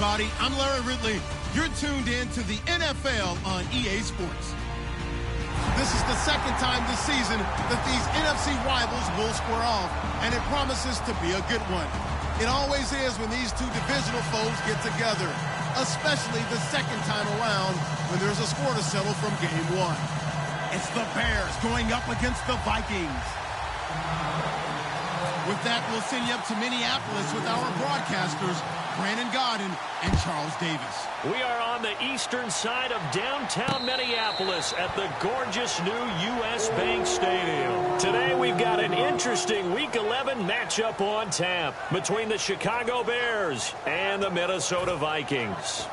everybody. I'm Larry Ridley. You're tuned in to the NFL on EA Sports. This is the second time this season that these NFC rivals will square off, and it promises to be a good one. It always is when these two divisional foes get together, especially the second time around when there's a score to settle from game one. It's the Bears going up against the Vikings. With that, we'll send you up to Minneapolis with our broadcasters, Brandon Godden and Charles Davis. We are on the eastern side of downtown Minneapolis at the gorgeous new U.S. Bank Stadium. Today we've got an interesting Week 11 matchup on tap between the Chicago Bears and the Minnesota Vikings.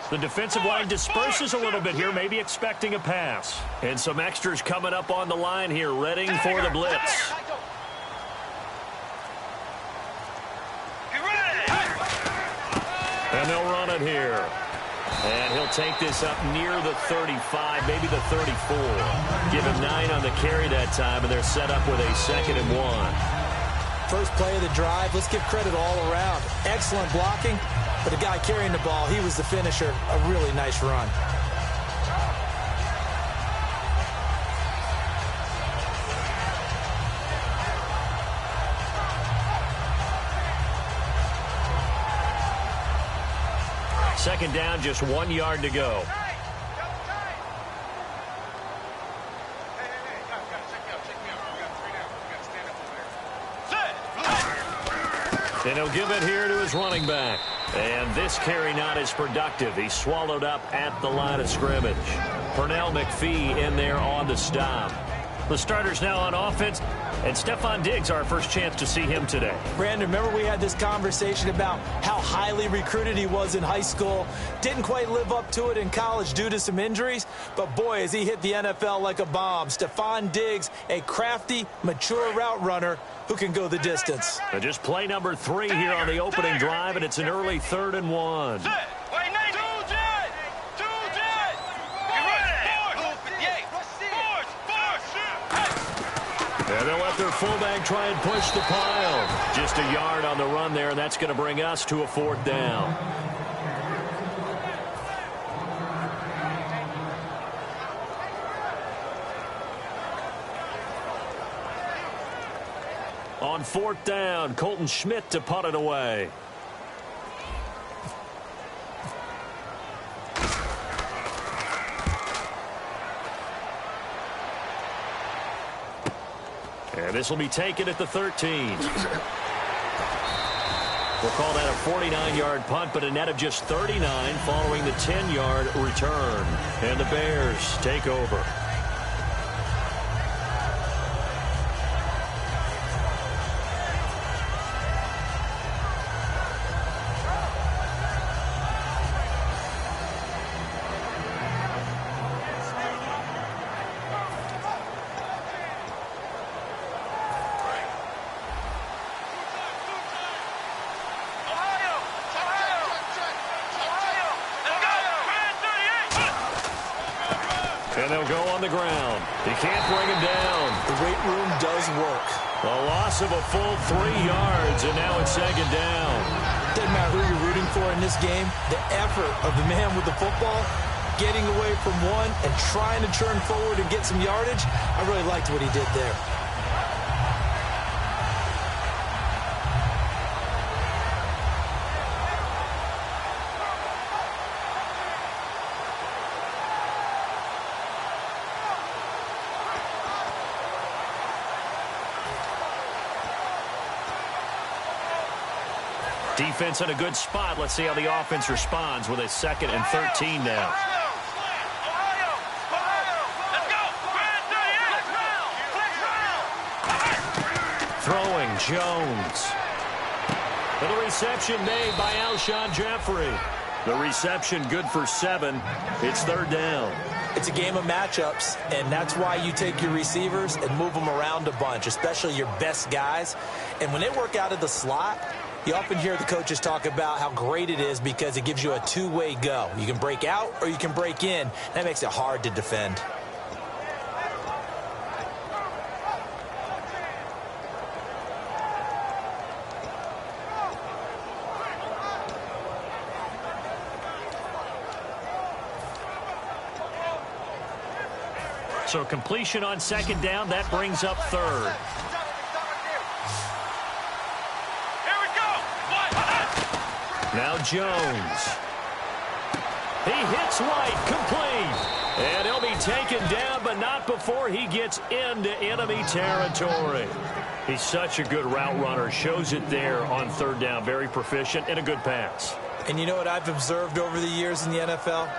The defensive line disperses a little bit here, maybe expecting a pass. And some extras coming up on the line here, readying for the blitz. And they'll run it here. And he'll take this up near the 35, maybe the 34. Give him 9 on the carry that time, and they're set up with a 2nd and 1. First play of the drive, let's give credit all around. Excellent blocking. But the guy carrying the ball, he was the finisher. A really nice run. Second down, just 1 yard to go. And he'll give it here to his running back. And this carry not as productive. He's swallowed up at the line of scrimmage. Pernell McPhee in there on the stop. The starters now on offense. And Stephon Diggs, our first chance to see him today. Brandon, remember we had this conversation about how highly recruited he was in high school. Didn't quite live up to it in college due to some injuries. But, boy, as he hit the NFL like a bomb. Stephon Diggs, a crafty, mature route runner who can go the distance. And just play number 3 here on the opening drive, and it's an early 3rd and 1. And they'll let their fullback try and push the pile. Just a yard on the run there, and that's going to bring us to a 4th down. On 4th down, Colton Schmidt to punt it away. And this will be taken at the 13. We'll call that a 49-yard punt, but a net of just 39 following the 10-yard return. And the Bears take over. And they'll go on the ground. He can't bring him down. The weight room does work. A loss of a full 3 yards, and now it's 2nd down. Doesn't matter who you're rooting for in this game. The effort of the man with the football, getting away from one and trying to turn forward and get some yardage, I really liked what he did there. Defense in a good spot. Let's see how the offense responds with a 2nd and 13 now. Throwing, Jones. And the reception made by Alshon Jeffrey. The reception good for 7. It's third down. It's a game of matchups, and that's why you take your receivers and move them around a bunch, especially your best guys. And when they work out of the slot, you often hear the coaches talk about how great it is because it gives you a two-way go. You can break out or you can break in. That makes it hard to defend. So completion on second down, that brings up third. Now Jones. He hits White, complete. And he'll be taken down, but not before he gets into enemy territory. He's such a good route runner. Shows it there on third down. Very proficient and a good pass. And you know what I've observed over the years in the NFL?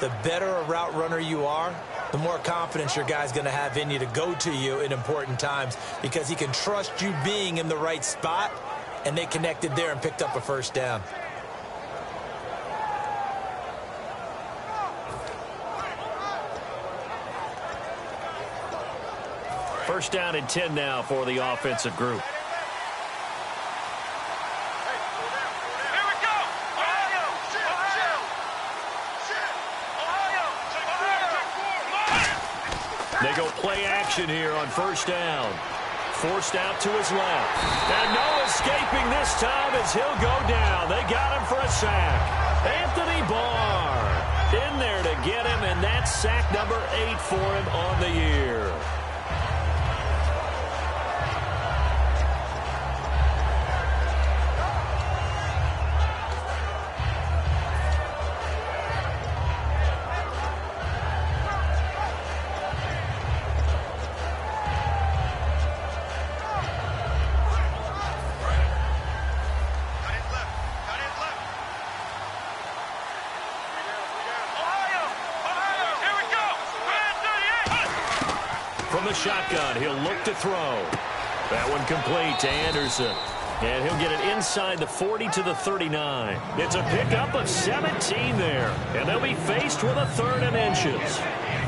The better a route runner you are, the more confidence your guy's going to have in you to go to you in important times because he can trust you being in the right spot, and they connected there and picked up a first down. First down and 10 now for the offensive group. They go play action here on first down. Forced out to his left. And no escaping this time as he'll go down. They got him for a sack. Anthony Barr in there to get him, and that's sack number 8 for him on the year. From the shotgun, he'll look to throw. That one complete to Anderson. And he'll get it inside the 40 to the 39. It's a pickup of 17 there. And they'll be faced with a third and inches.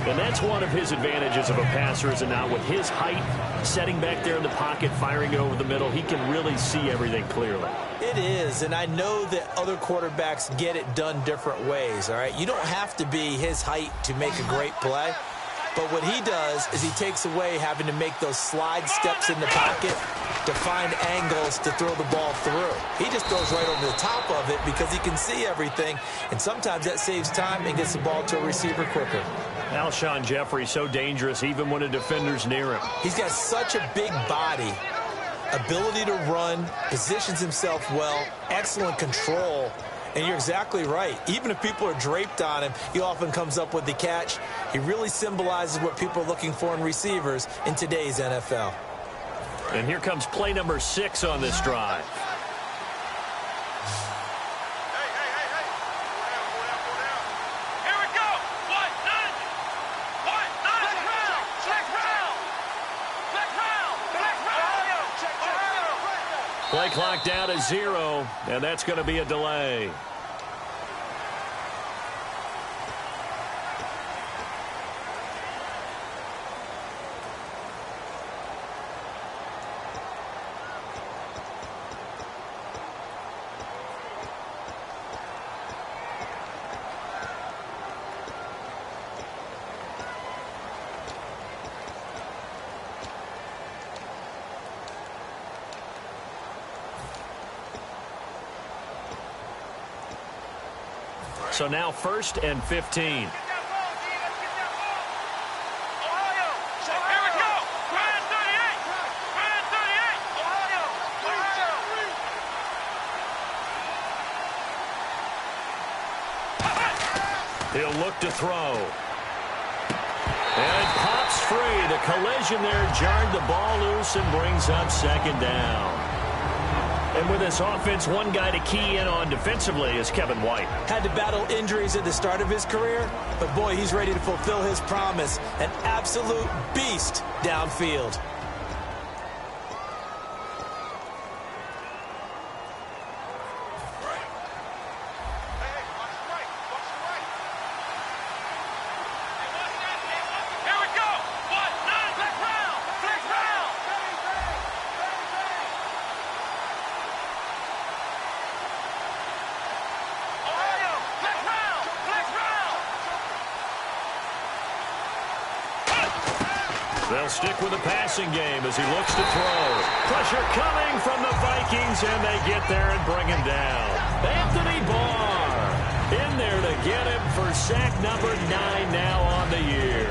And that's one of his advantages of a passer, is now with his height, setting back there in the pocket, firing it over the middle, he can really see everything clearly. It is, and I know that other quarterbacks get it done different ways, all right? You don't have to be his height to make a great play. But what he does is he takes away having to make those slide steps in the pocket to find angles to throw the ball through. He just throws right over the top of it because he can see everything, and sometimes that saves time and gets the ball to a receiver quicker. Alshon Jeffrey so dangerous even when a defender's near him. He's got such a big body, ability to run, positions himself well, excellent control. And you're exactly right. Even if people are draped on him, he often comes up with the catch. He really symbolizes what people are looking for in receivers in today's NFL. And here comes play number 6 on this drive. Here we go. Play clock down to 0, and that's going to be a delay. So now 1st and 15. He'll look to throw. And it pops free. The collision there jarred the ball loose and brings up 2nd down. And with this offense, one guy to key in on defensively is Kevin White. Had to battle injuries at the start of his career, but boy, he's ready to fulfill his promise. An absolute beast downfield. They'll stick with the passing game as he looks to throw. Pressure coming from the Vikings, and they get there and bring him down. Anthony Barr in there to get him for sack number 9 now on the year.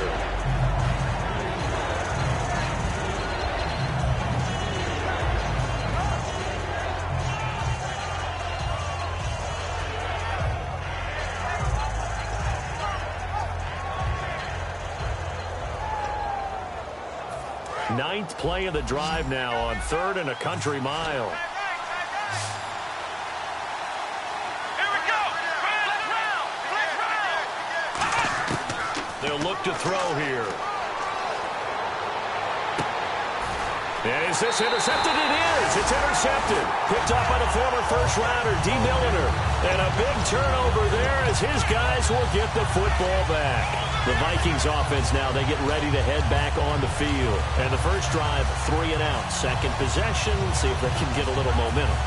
Ninth play of the drive now on 3rd and a country mile. Here we go. Blitz round. They'll look to throw here. And is this intercepted? It is. It's intercepted. Picked up by the former first-rounder, D. Milliner. And a big turnover there as his guys will get the football back. The Vikings offense now, they get ready to head back on the field. And the first drive, 3 and out. Second possession, see if they can get a little momentum.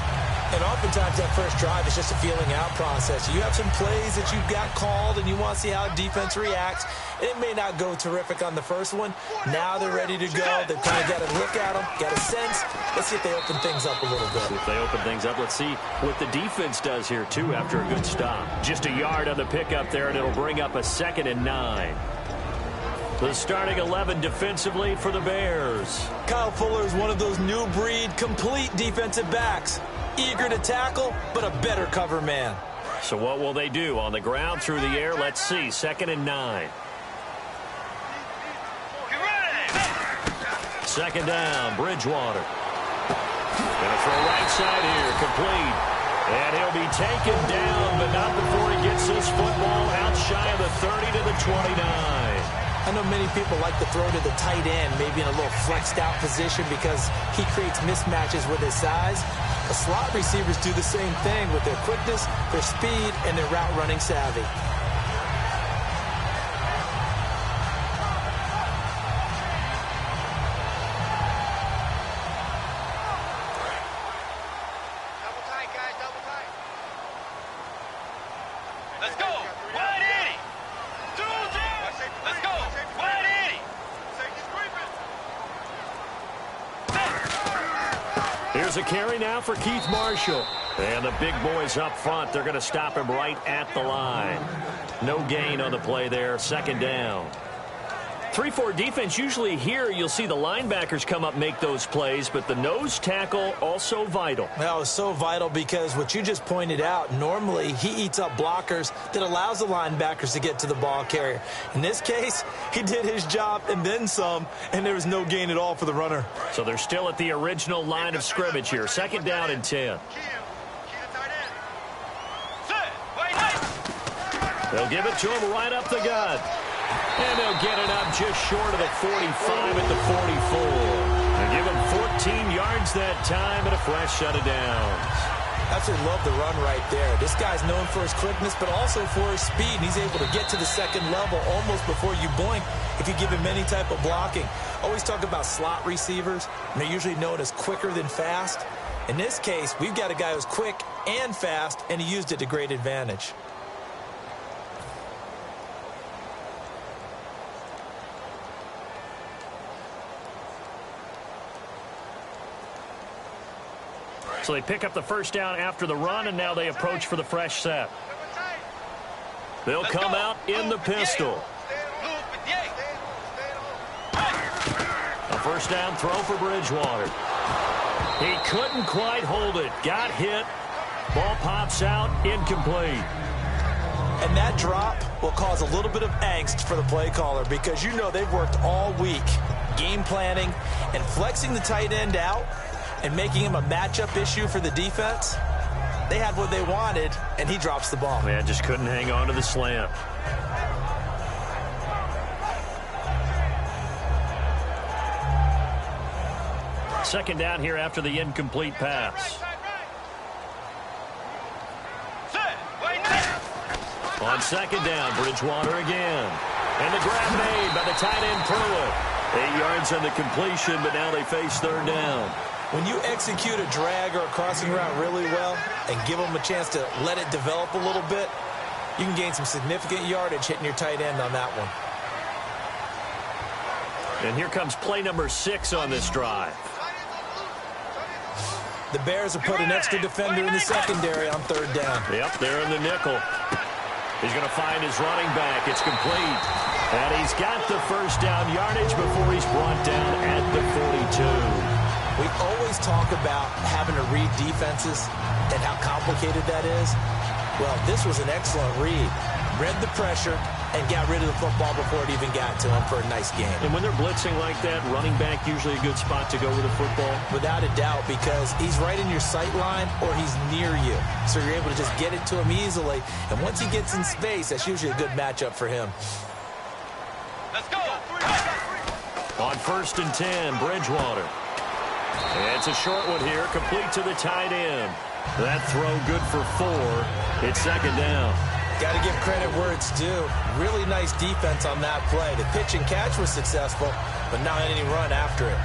And oftentimes that first drive is just a feeling out process. You have some plays that you've got called and you want to see how defense reacts. It may not go terrific on the first one. Now they're ready to go. They've kind of got a look at them, got a sense. Let's see if they open things up a little bit. If they open things up, let's see what the defense does here, too, after a good stop. Just a yard on the pickup there, and it'll bring up a 2nd and 9. The starting 11 defensively for the Bears. Kyle Fuller is one of those new breed, complete defensive backs. Eager to tackle, but a better cover man. So what will they do? On the ground, through the air, let's see. 2nd and 9. Second down, Bridgewater. Gonna throw right side here, complete. And he'll be taken down, but not before he gets his football out shy of the 30 to the 29. I know many people like to throw to the tight end, maybe in a little flexed out position because he creates mismatches with his size. The slot receivers do the same thing with their quickness, their speed, and their route running savvy. Double tight, guys, double tight. Let's go. Wide 80. 2 down. Let's go. Wide 80. Here's a carry now for Keith Marshall. And the big boys up front, they're going to stop him right at the line. No gain on the play there, 2nd down. 3-4 defense, usually here you'll see the linebackers come up, make those plays, but the nose tackle also vital. That was so vital because what you just pointed out, normally he eats up blockers that allows the linebackers to get to the ball carrier. In this case, he did his job and then some, and there was no gain at all for the runner. So they're still at the original line of scrimmage here. 2nd down and 10. They'll give it to him right up the gut. And they'll get it up just short of the 45 at the 44. They give him 14 yards that time and a fresh set of downs. Absolutely love the run right there. This guy's known for his quickness, but also for his speed. And he's able to get to the 2nd level almost before you blink if you give him any type of blocking. Always talk about slot receivers, and they're usually known as quicker than fast. In this case, we've got a guy who's quick and fast, and he used it to great advantage. So they pick up the first down after the run, and now they approach for the fresh set. They'll come out in the pistol. A first down throw for Bridgewater. He couldn't quite hold it. Got hit. Ball pops out, incomplete. And that drop will cause a little bit of angst for the play caller because you know they've worked all week game planning and flexing the tight end out and making him a matchup issue for the defense. They had what they wanted, and he drops the ball. Man, just couldn't hang on to the slant. Second down here after the incomplete pass. On 2nd down, Bridgewater again. And the grab made by the tight end Pruitt. 8 yards on the completion, but now they face 3rd down. When you execute a drag or a crossing route really well and give them a chance to let it develop a little bit, you can gain some significant yardage hitting your tight end on that one. And here comes play number 6 on this drive. The Bears have put an extra defender in the secondary on third down. Yep, they're in the nickel. He's going to find his running back. It's complete. And he's got the first down yardage before he's brought down at the 42. We always talk about having to read defenses and how complicated that is. Well, this was an excellent read. Read the pressure and got rid of the football before it even got to him for a nice game. And when they're blitzing like that, running back usually a good spot to go with the football? Without a doubt, because he's right in your sight line or he's near you. So you're able to just get it to him easily. And once he gets in space, that's usually a good matchup for him. Let's go. On 1st and 10, Bridgewater. It's a short one here, complete to the tight end. That throw good for 4. It's 2nd down. Got to give credit where it's due. Really nice defense on that play. The pitch and catch was successful, but not any run after it.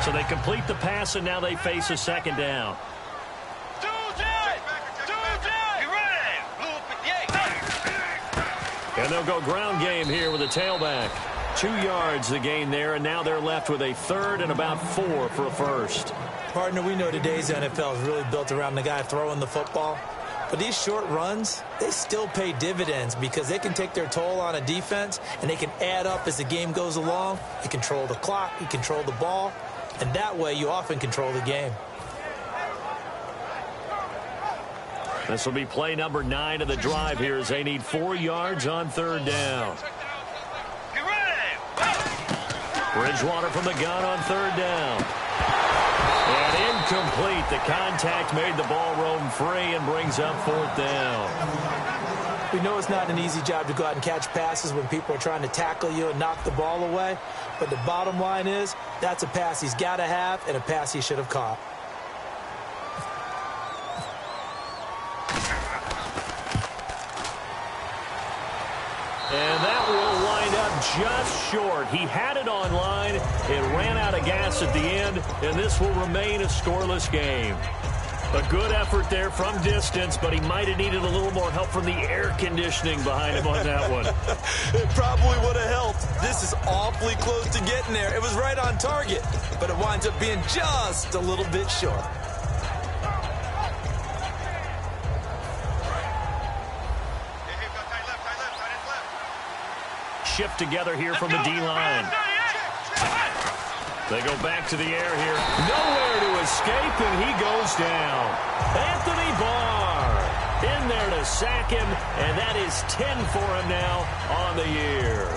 So they complete the pass, and now they face a 2nd down. And they'll go ground game here with a tailback. 2 yards the gain there, and now they're left with a 3rd and about 4 for a first. Partner, we know today's NFL is really built around the guy throwing the football. But these short runs, they still pay dividends because they can take their toll on a defense, and they can add up as the game goes along. You control the clock, you control the ball, and that way you often control the game. This will be play number 9 of the drive here as they need 4 yards on 3rd down. Bridgewater from the gun on 3rd down. And incomplete. The contact made the ball roam free and brings up 4th down. We know it's not an easy job to go out and catch passes when people are trying to tackle you and knock the ball away. But the bottom line is that's a pass he's got to have and a pass he should have caught. And that will wind up just short. He had it on line. It ran out of gas at the end, and this will remain a scoreless game. A good effort there from distance, but he might have needed a little more help from the air conditioning behind him on that one. It probably would have helped. This is awfully close to getting there. It was right on target, but it winds up being just a little bit short. Shift together here from the D-line. They go back to the air here. Nowhere to escape, and he goes down. Anthony Barr in there to sack him, and that is 10 for him now on the year.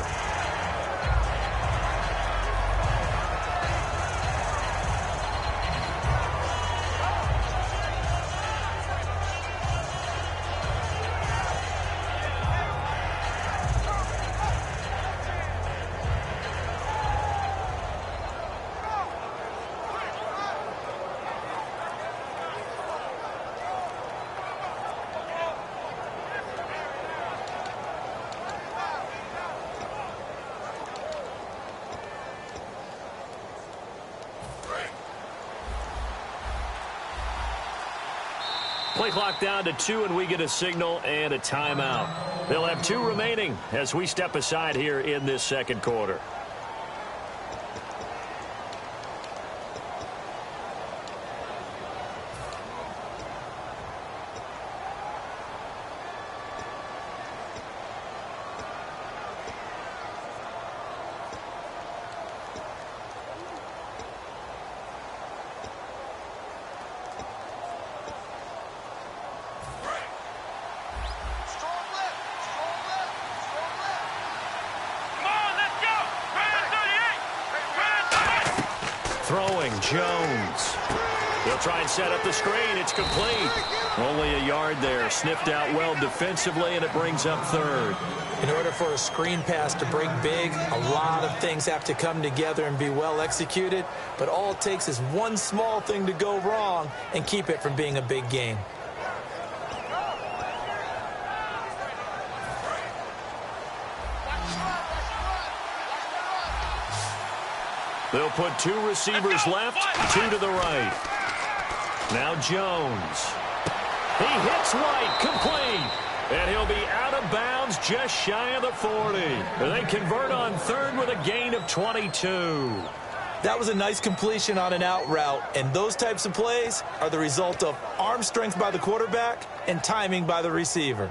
Play clock down to 2, and we get a signal and a timeout. They'll have 2 remaining as we step aside here in this 2nd quarter. Throwing, Jones. They'll try and set up the screen. It's complete. Only a yard there. Sniffed out well defensively, and it brings up 3rd. In order for a screen pass to break big, a lot of things have to come together and be well executed. But all it takes is one small thing to go wrong and keep it from being a big game. They'll put 2 receivers left, 2 to the right. Now Jones. He hits White, complete. And he'll be out of bounds just shy of the 40. They convert on third with a gain of 22. That was a nice completion on an out route, and those types of plays are the result of arm strength by the quarterback and timing by the receiver.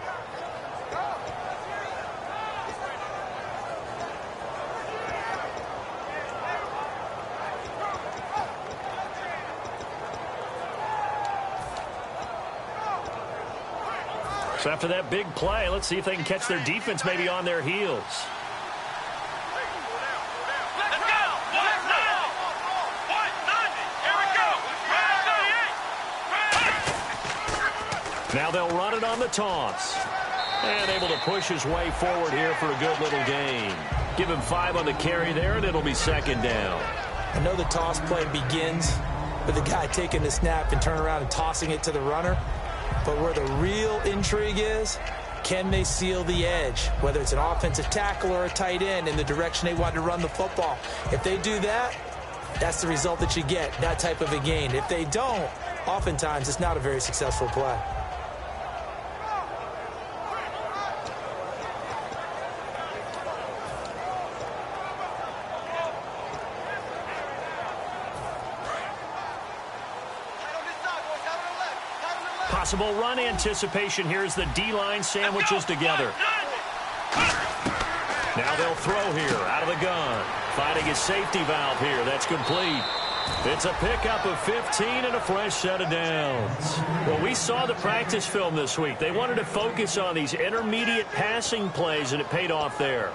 So after that big play, let's see if they can catch their defense maybe on their heels. Now they'll run it on the toss. And able to push his way forward here for a good little gain. Give him 5 on the carry there, and it'll be second down. I know the toss play begins with the guy taking the snap and turn around and tossing it to the runner. But where the real intrigue is, can they seal the edge, whether it's an offensive tackle or a tight end in the direction they want to run the football? If they do that, that's the result that you get, that type of a gain. If they don't, oftentimes it's not a very successful play. Possible run anticipation here as the D-line sandwiches together. Now they'll throw here out of the gun. Finding his safety valve here. That's complete. It's a pickup of 15 and a fresh set of downs. Well, we saw the practice film this week. They wanted to focus on these intermediate passing plays, and it paid off there.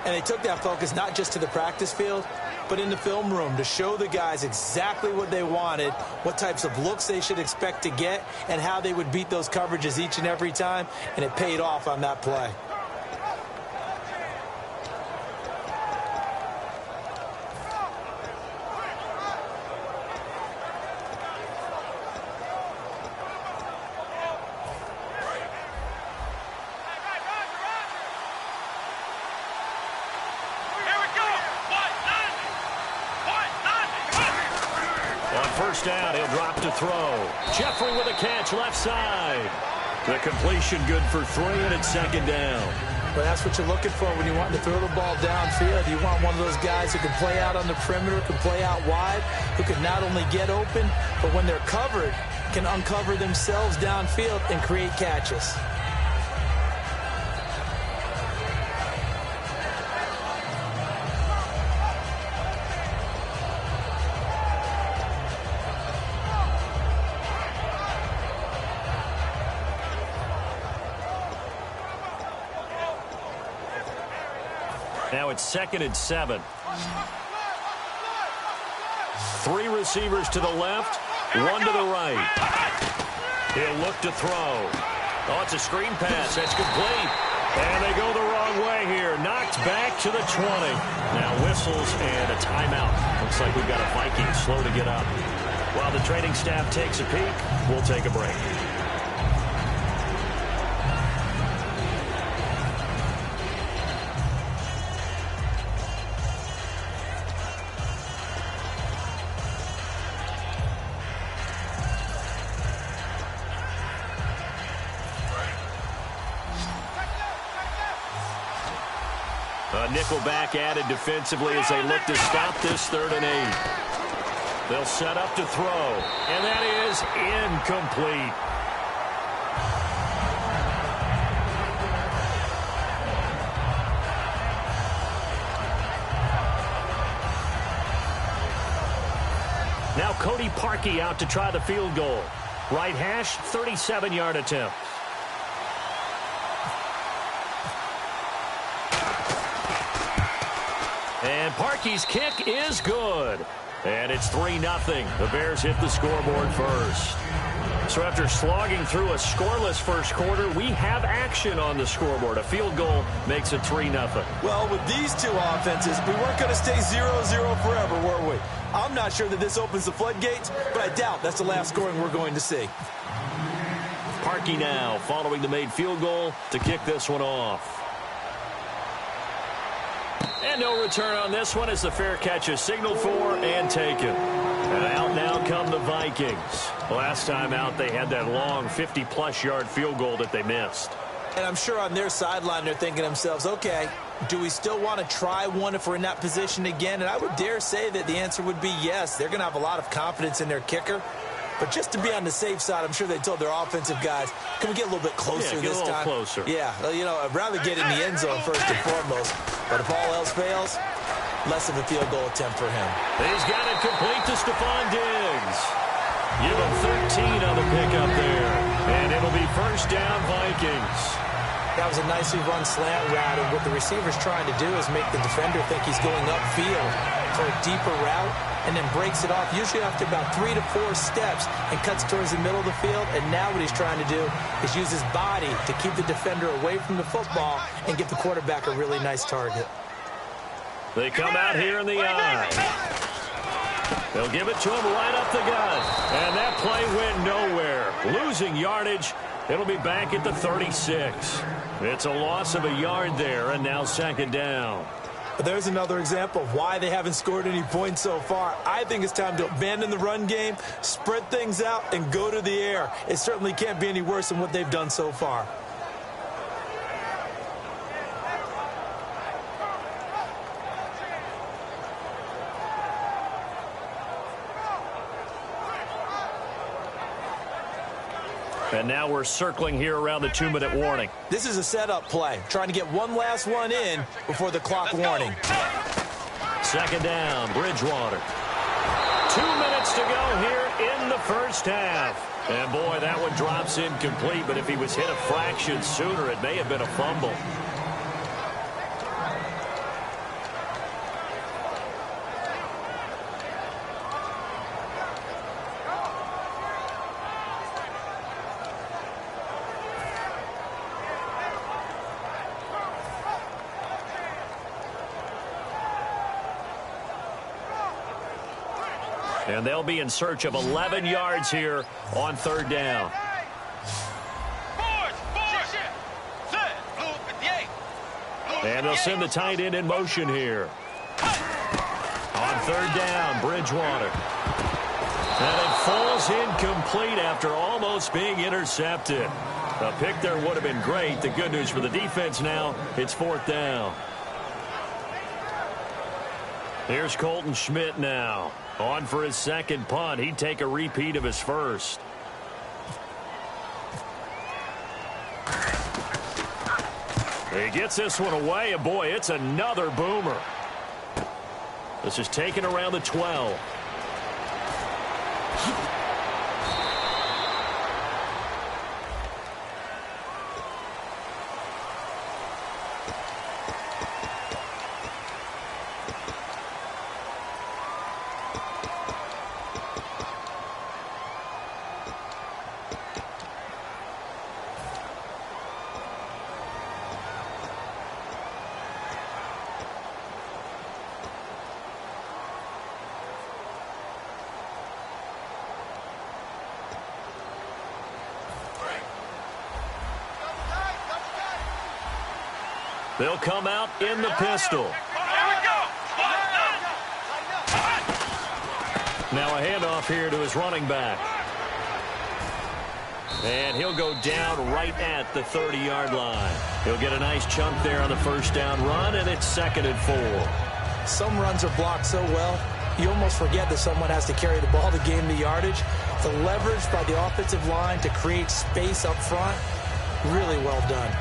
And they took that focus not just to the practice field, but in the film room to show the guys exactly what they wanted, what types of looks they should expect to get, and how they would beat those coverages each and every time, and it paid off on that play. Down, he'll drop to throw. Jeffrey with a catch left side. The completion good for 3, and it's second down. But that's what you're looking for when you want to throw the ball downfield. You want one of those guys who can play out on the perimeter, can play out wide, who can not only get open, but when they're covered, can uncover themselves downfield and create catches. Now it's 2nd and 7. 3 receivers to the left, 1 to the right. He'll look to throw. Oh, it's a screen pass. That's complete. And they go the wrong way here. Knocked back to the 20. Now whistles and a timeout. Looks like we've got a Viking slow to get up. While the training staff takes a peek, we'll take a break. Nickelback added defensively as they look to stop this 3rd and 8. They'll set up to throw, and that is incomplete. Now Cody Parkey out to try the field goal. Right hash, 37-yard attempt. And Parkey's kick is good. And it's 3-0. The Bears hit the scoreboard first. So after slogging through a scoreless first quarter, we have action on the scoreboard. A field goal makes it 3-0. Well, with these two offenses, we weren't going to stay 0-0 forever, were we? I'm not sure that this opens the floodgates, but I doubt that's the last scoring we're going to see. Parkey now following the made field goal to kick this one off. And no return on this one as the fair catch is signaled for and taken. And out now come the Vikings. Last time out, they had that long 50-plus yard field goal that they missed. And I'm sure on their sideline they're thinking to themselves, okay, do we still want to try one if we're in that position again? And I would dare say that the answer would be yes. They're going to have a lot of confidence in their kicker. But just to be on the safe side, I'm sure they told their offensive guys, can we get a little bit closer this time? Get a little closer. Yeah, well, you know, I'd rather get in the end zone first and foremost. But if all else fails, less of a field goal attempt for him. He's got it complete to Stephon Diggs. Give him 13 on the pickup there. And it'll be first down Vikings. That was a nicely run slant route, and what the receiver's trying to do is make the defender think he's going upfield for a deeper route, and then breaks it off, usually after about 3 to 4 steps, and cuts towards the middle of the field. And now what he's trying to do is use his body to keep the defender away from the football and give the quarterback a really nice target. They come out here in the eye. They'll give it to him right up the gut. And that play went nowhere. Losing yardage. It'll be back at the 36. It's a loss of a yard there, and now second down. But there's another example of why they haven't scored any points so far. I think it's time to abandon the run game, spread things out, and go to the air. It certainly can't be any worse than what they've done so far. And now we're circling here around the 2-minute warning. This is a setup play, trying to get one last one in before the clock warning. Second down, Bridgewater. 2 minutes to go here in the first half. And boy, that one drops incomplete, but if he was hit a fraction sooner, it may have been a fumble. And they'll be in search of 11 yards here on third down. And they'll send the tight end in motion here. On third down, Bridgewater. And it falls incomplete after almost being intercepted. A pick there would have been great. The good news for the defense now, it's fourth down. Here's Colton Schmidt now. On for his second punt. He'd take a repeat of his first. He gets this one away, and boy, it's another boomer. This is taken around the 12. They'll come out in the pistol. Now a handoff here to his running back. And he'll go down right at the 30-yard line. He'll get a nice chunk there on the first down run, and it's 2nd and 4. Some runs are blocked so well, you almost forget that someone has to carry the ball to gain the yardage. The leverage by the offensive line to create space up front, really well done.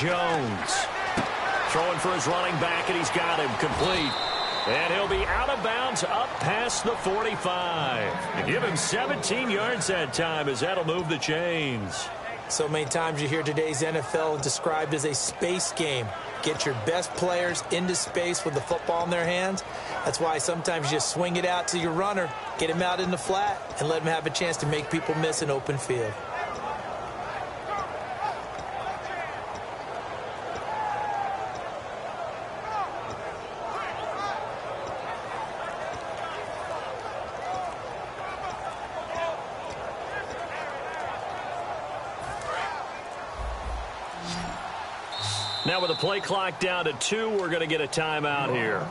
Jones throwing for his running back, and he's got him complete. And he'll be out of bounds up past the 45. And give him 17 yards that time, as that'll move the chains. So many times you hear today's NFL described as a space game. Get your best players into space with the football in their hands. That's why sometimes you just swing it out to your runner, get him out in the flat, and let him have a chance to make people miss an open field. Now with the play clock down to 2, we're going to get a timeout here.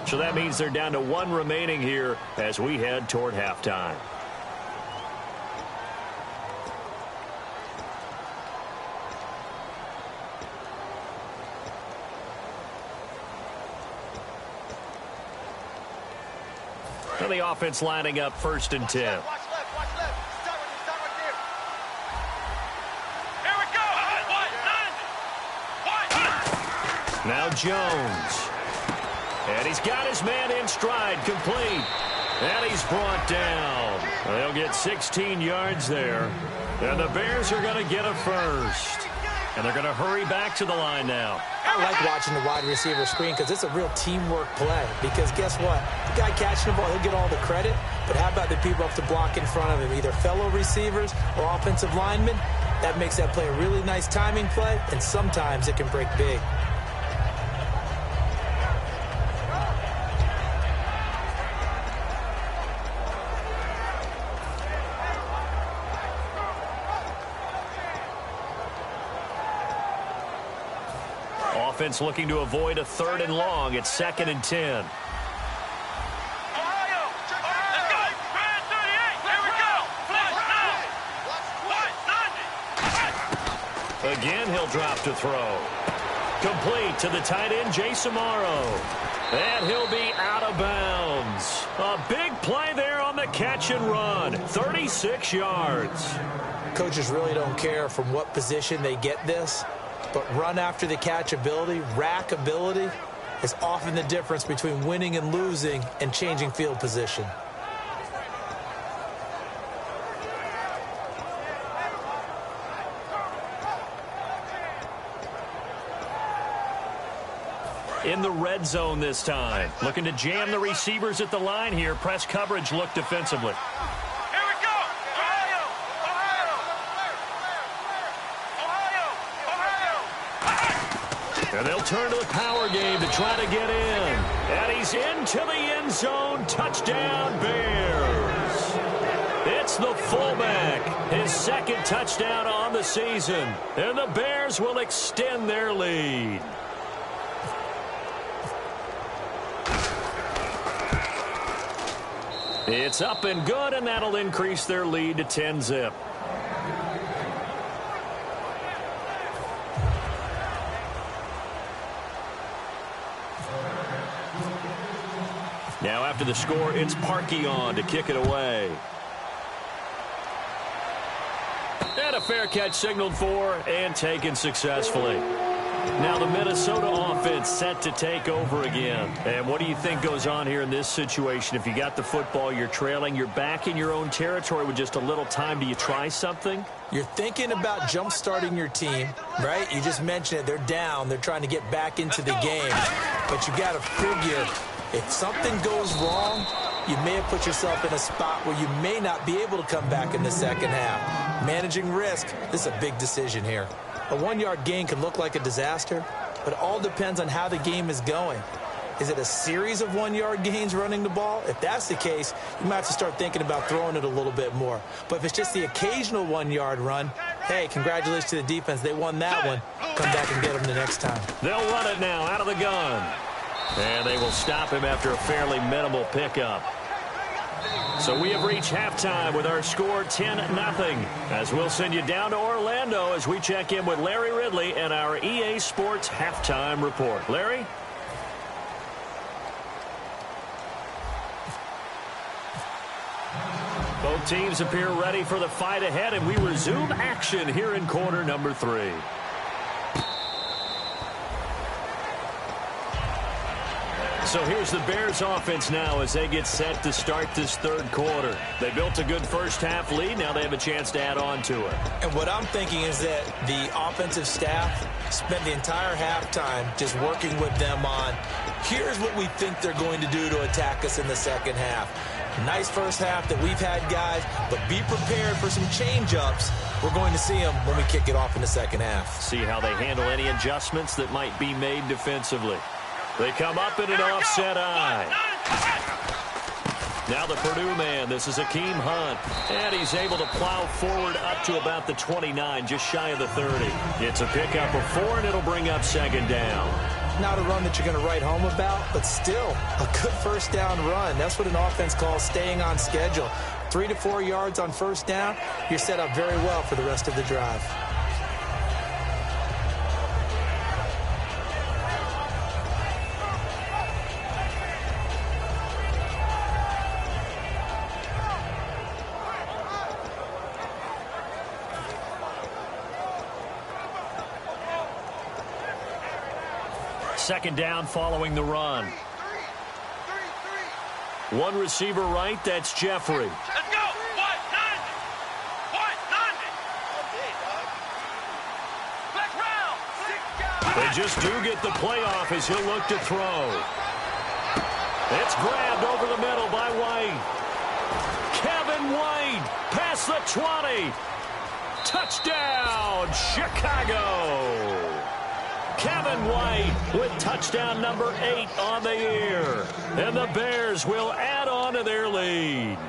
So that means they're down to 1 remaining here as we head toward halftime. Now the offense lining up 1st and 10. Now Jones. And he's got his man in stride, complete. And he's brought down. They'll get 16 yards there. And the Bears are going to get a first. And they're going to hurry back to the line now. I like watching the wide receiver screen because it's a real teamwork play. Because guess what? The guy catching the ball, he'll get all the credit. But how about the people up to block in front of him? Either fellow receivers or offensive linemen. That makes that play a really nice timing play. And sometimes it can break big. Offense looking to avoid a 3rd and long. It's 2nd and 10. Again, he'll drop to throw. Complete to the tight end, Jason Morrow. And he'll be out of bounds. A big play there on the catch and run. 36 yards. Coaches really don't care from what position they get this. But run after the catch ability, rack ability, is often the difference between winning and losing and changing field position. In the red zone this time. Looking to jam the receivers at the line here. Press coverage look defensively. And they'll turn to the power game to try to get in. And he's into the end zone. Touchdown, Bears. It's the fullback. His 2nd touchdown on the season. And the Bears will extend their lead. It's up and good, and that'll increase their lead to 10-zip. Now after the score, it's Parkey on to kick it away. And a fair catch signaled for and taken successfully. Now the Minnesota offense set to take over again. And what do you think goes on here in this situation? If you got the football, you're trailing, you're back in your own territory with just a little time. Do you try something? You're thinking about jump-starting your team, right? You just mentioned it. They're down. They're trying to get back into the game. But you got to figure, if something goes wrong, you may have put yourself in a spot where you may not be able to come back in the second half. Managing risk, this is a big decision here. A 1-yard gain can look like a disaster, but it all depends on how the game is going. Is it a series of 1-yard gains running the ball? If that's the case, you might have to start thinking about throwing it a little bit more. But if it's just the occasional 1-yard run, hey, congratulations to the defense. They won that one. Come back and get them the next time. They'll run it now out of the gun. And they will stop him after a fairly minimal pickup. So we have reached halftime with our score 10-0. As we'll send you down to Orlando as we check in with Larry Ridley and our EA Sports Halftime Report. Larry? Both teams appear ready for the fight ahead, and we resume action here in quarter number 3. So here's the Bears offense now as they get set to start this third quarter. They built a good first half lead. Now they have a chance to add on to it. And what I'm thinking is that the offensive staff spent the entire halftime just working with them on, here's what we think they're going to do to attack us in the second half. Nice first half that we've had, guys, but be prepared for some change-ups. We're going to see them when we kick it off in the second half. See how they handle any adjustments that might be made defensively. They come up in an offset eye. Now the Purdue man, this is Akeem Hunt. And he's able to plow forward up to about the 29, just shy of the 30. It's a pickup of 4, and it'll bring up second down. Not a run that you're going to write home about, but still a good first down run. That's what an offense calls staying on schedule. 3 to 4 yards on first down, you're set up very well for the rest of the drive. Second down following the run. One receiver right, that's Jeffrey. Let's go. 190. 190. Black round. 6 guys. They just do get the playoff as he'll look to throw. It's grabbed over the middle by White. Kevin White past the 20. Touchdown, Chicago. Kevin White with touchdown number 8 on the year. And the Bears will add on to their lead.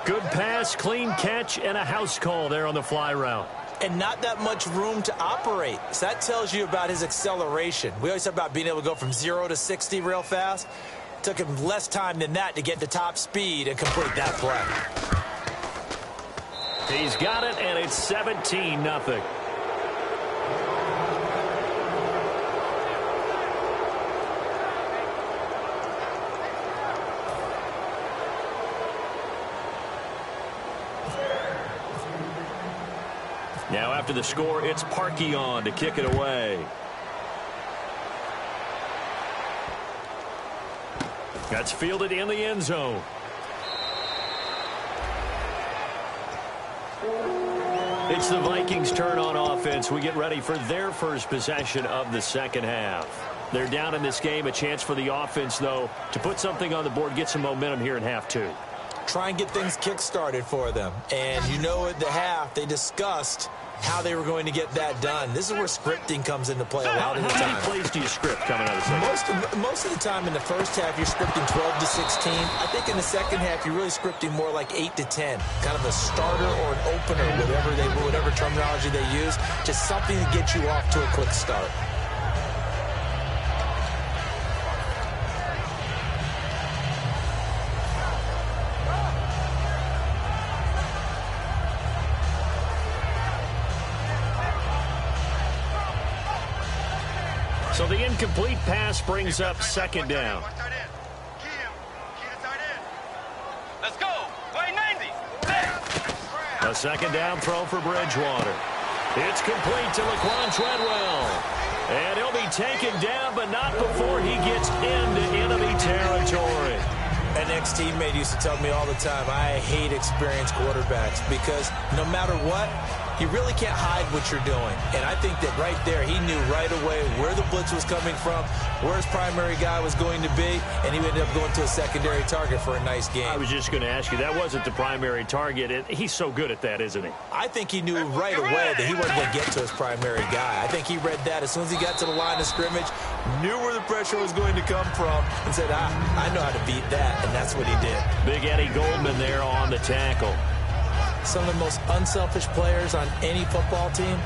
Good pass, clean catch, and a house call there on the fly route. And not that much room to operate. So that tells you about his acceleration. We always talk about being able to go from 0 to 60 real fast. Took him less time than that to get to top speed and complete that play. He's got it, and it's 17-0. Now after the score, it's Parkey on to kick it away. That's fielded in the end zone. It's the Vikings' turn on offense. We get ready for their first possession of the second half. They're down in this game. A chance for the offense, though, to put something on the board, get some momentum here in half 2. Try and get things kick-started for them. And you know at the half, they discussed how they were going to get that done. This is where scripting comes into play a lot of the time. How many plays do you script coming out of the second? Most of the time in the first half, you're scripting 12 to 16. I think in the second half, you're really scripting more like 8 to 10. Kind of a starter or an opener, whatever terminology they use. Just something to get you off to a quick start. So the incomplete pass brings up second down. Let's go. 90. A second down throw for Bridgewater. It's complete to Laquan Treadwell. And he'll be taken down, but not before he gets into enemy territory. An ex-teammate used to tell me all the time, I hate experienced quarterbacks because no matter what, you really can't hide what you're doing. And I think that right there, he knew right away where the blitz was coming from, where his primary guy was going to be, and he ended up going to a secondary target for a nice game. I was just going to ask you, that wasn't the primary target. He's so good at that, isn't he? I think he knew right away that he wasn't going to get to his primary guy. I think he read that as soon as he got to the line of scrimmage, knew where the pressure was going to come from, and said, I know how to beat that, and that's what he did. Big Eddie Goldman there on the tackle. Some of the most unselfish players on any football team,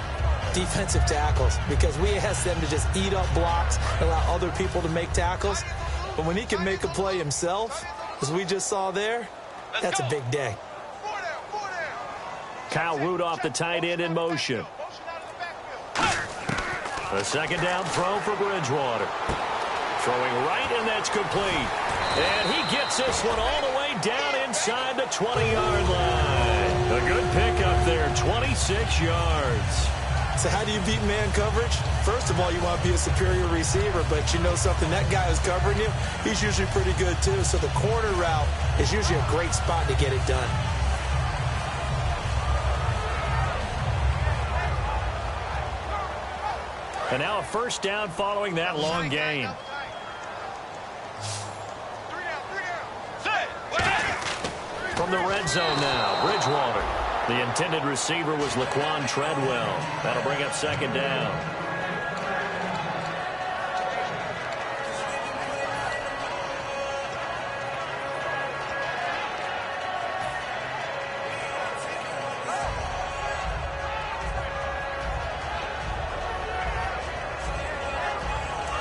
defensive tackles, because we ask them to just eat up blocks, allow other people to make tackles. But when he can make a play himself, as we just saw there, that's a big day. Kyle Rudolph, the tight end, in motion. A second down throw for Bridgewater. Throwing right, and that's complete. And he gets this one all the way down inside the 20-yard line. A good pickup there, 26 yards. So how do you beat man coverage? First of all, you want to be a superior receiver, but you know something, that guy who's covering you, he's usually pretty good too. So the corner route is usually a great spot to get it done. And now a first down following that long gain. From the red zone now, Bridgewater. The intended receiver was Laquan Treadwell. That'll bring up second down.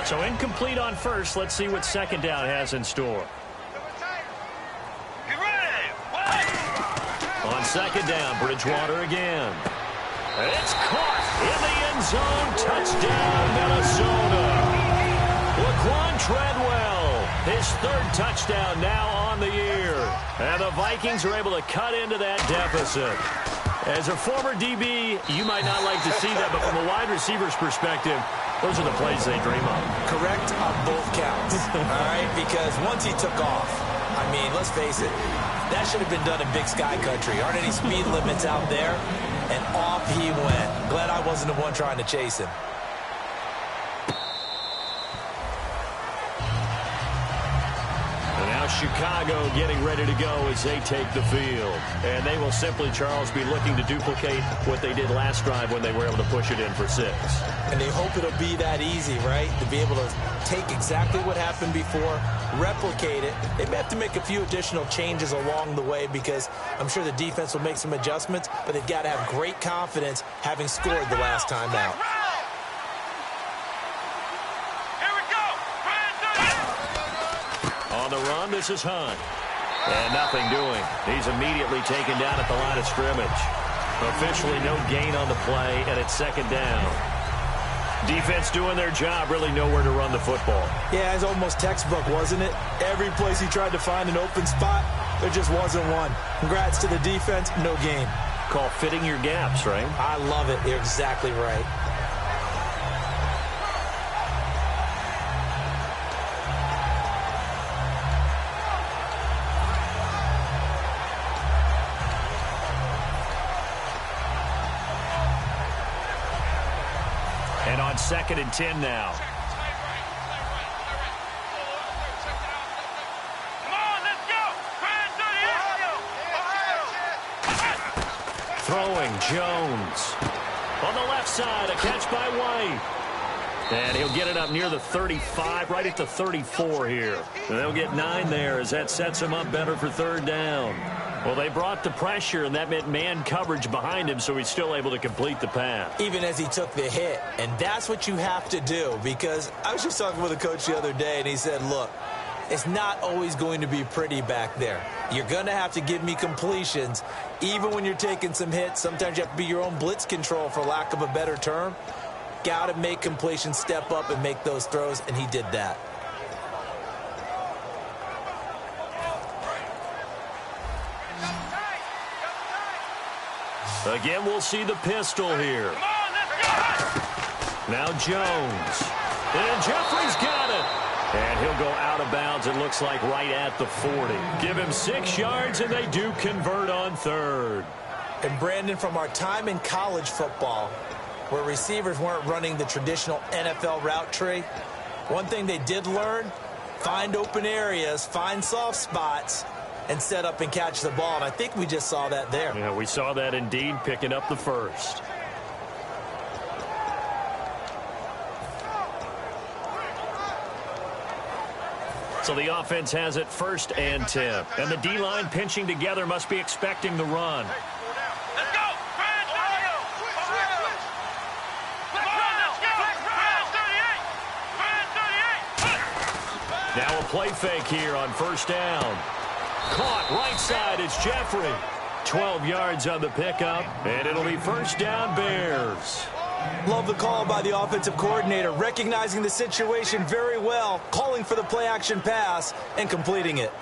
So incomplete on first. Let's see what second down has in store. On second down, Bridgewater again. It's caught in the end zone. Touchdown, Minnesota. Laquan Treadwell, his third touchdown now on the year. And the Vikings are able to cut into that deficit. As a former DB, you might not like to see that, but from a wide receiver's perspective, those are the plays they dream of. Correct on both counts, all right? Because once he took off, I mean, let's face it, that should have been done in Big Sky Country. Aren't any speed limits out there? And off he went. Glad I wasn't the one trying to chase him. And now Chicago getting ready to go as they take the field. And they will simply, Charles, be looking to duplicate what they did last drive when they were able to push it in for 6. And they hope it'll be that easy, right? To be able to take exactly what happened before, replicate it. They may have to make a few additional changes along the way because I'm sure the defense will make some adjustments, but they've got to have great confidence having scored the last time out. Here we go. On the run, this is Hunt. And nothing doing. He's immediately taken down at the line of scrimmage. Officially no gain on the play, and it's second down. Defense doing their job, really nowhere to run the football. Yeah, it's almost textbook, wasn't it? Every place he tried to find an open spot, there just wasn't one. Congrats to the defense, no gain. Call fitting your gaps, right? I love it. You're exactly right. And on 2nd and 10 now. Come on, let's go. Throwing, Jones. On the left side, a catch by White. And he'll get it up near the 35, right at the 34 here. And they'll get 9 there as that sets him up better for third down. Well, they brought the pressure, and that meant man coverage behind him, so he's still able to complete the pass. Even as he took the hit. And that's what you have to do, because I was just talking with a coach the other day, and he said, look, it's not always going to be pretty back there. You're going to have to give me completions, even when you're taking some hits. Sometimes you have to be your own blitz control, for lack of a better term. Got to make completions, step up, and make those throws, and he did that. Again, we'll see the pistol here. Come on, let's go. Now Jones. And Jeffrey's got it. And he'll go out of bounds, it looks like, right at the 40. Give him 6 yards, and they do convert on third. And, Brandon, from our time in college football, where receivers weren't running the traditional NFL route tree, one thing they did learn, find open areas, find soft spots, and set up and catch the ball. And I think we just saw that there. Yeah, we saw that indeed, picking up the first. So the offense has it 1st and 10. And the D-line pinching together must be expecting the run. Let's go. Come on, let's go. 38. Now a play fake here on 1st down. Caught right side, it's Jeffrey. 12 yards on the pickup, and it'll be 1st down Bears. Love the call by the offensive coordinator, recognizing the situation very well, calling for the play-action pass, and completing it.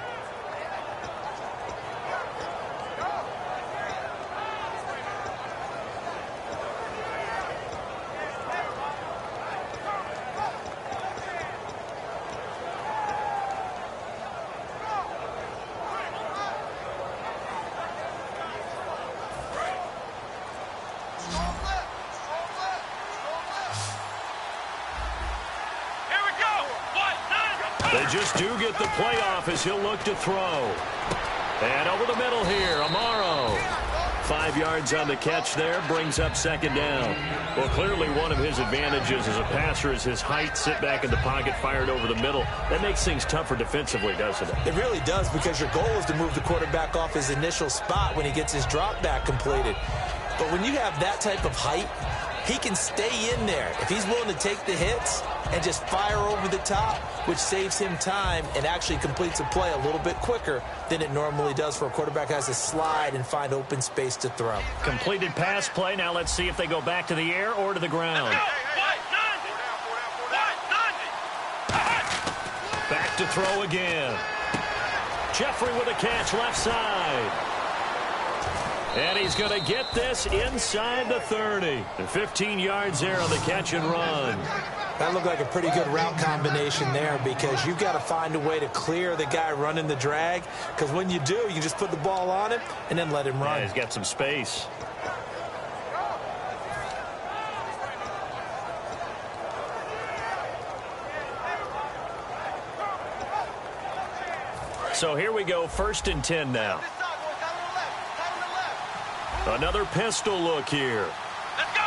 just do get the play off as he'll look to throw. And over the middle here, Amaro. 5 yards on the catch there, brings up second down. Well, clearly one of his advantages as a passer is his height, sit back in the pocket, fired over the middle. That makes things tougher defensively, doesn't it? It really does, because your goal is to move the quarterback off his initial spot when he gets his drop back completed. But when you have that type of height, he can stay in there if he's willing to take the hits and just fire over the top, which saves him time and actually completes a play a little bit quicker than it normally does for a quarterback who has to slide and find open space to throw. Completed pass play. Now let's see if they go back to the air or to the ground. Back to throw again. Jeffrey with a catch left side. And he's going to get this inside the 30. And 15 yards there on the catch and run. That looked like a pretty good route combination there, because you've got to find a way to clear the guy running the drag, because when you do, you can just put the ball on him and then let him run. Yeah, he's got some space. So here we go, 1st and 10 now. Another pistol look here. Let's go!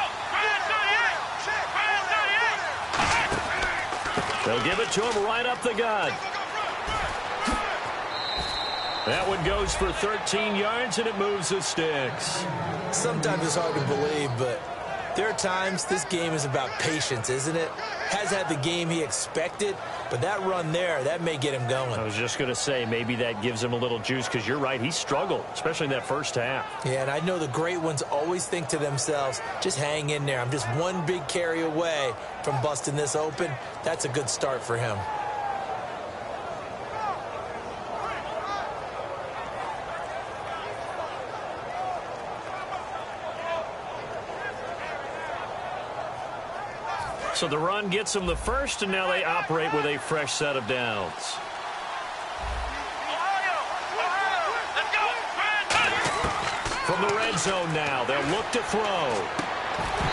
They'll give it to him right up the gut. That one goes for 13 yards, and it moves the sticks. Sometimes it's hard to believe, but there are times this game is about patience, isn't it? Has had the game he expected, but that run there, that may get him going. I was just going to say, maybe that gives him a little juice, because you're right, he struggled, especially in that first half. Yeah, and I know the great ones always think to themselves, just hang in there. I'm just one big carry away from busting this open. That's a good start for him. So the run gets them the first, and now they operate with a fresh set of downs. From the red zone now, they'll look to throw.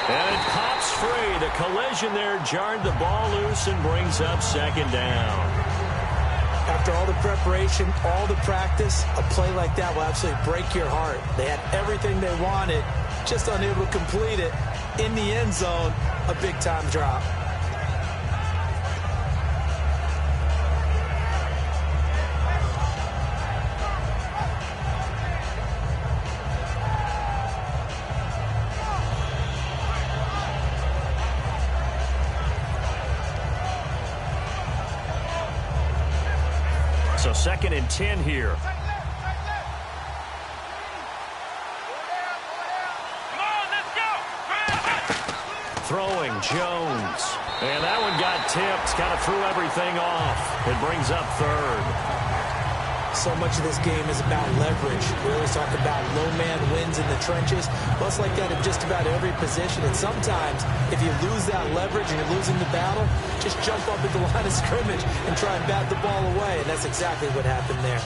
And it pops free. The collision there jarred the ball loose and brings up second down. After all the preparation, all the practice, a play like that will absolutely break your heart. They had everything they wanted, just unable to complete it. In the end zone, a big-time drop. So 2nd and 10 here. Throwing, Jones. And that one got tipped. Kind of threw everything off. It brings up 3rd. So much of this game is about leverage. We always talk about low man wins in the trenches. Well, it's like that in just about every position. And sometimes, if you lose that leverage and you're losing the battle, just jump up at the line of scrimmage and try and bat the ball away. And that's exactly what happened there.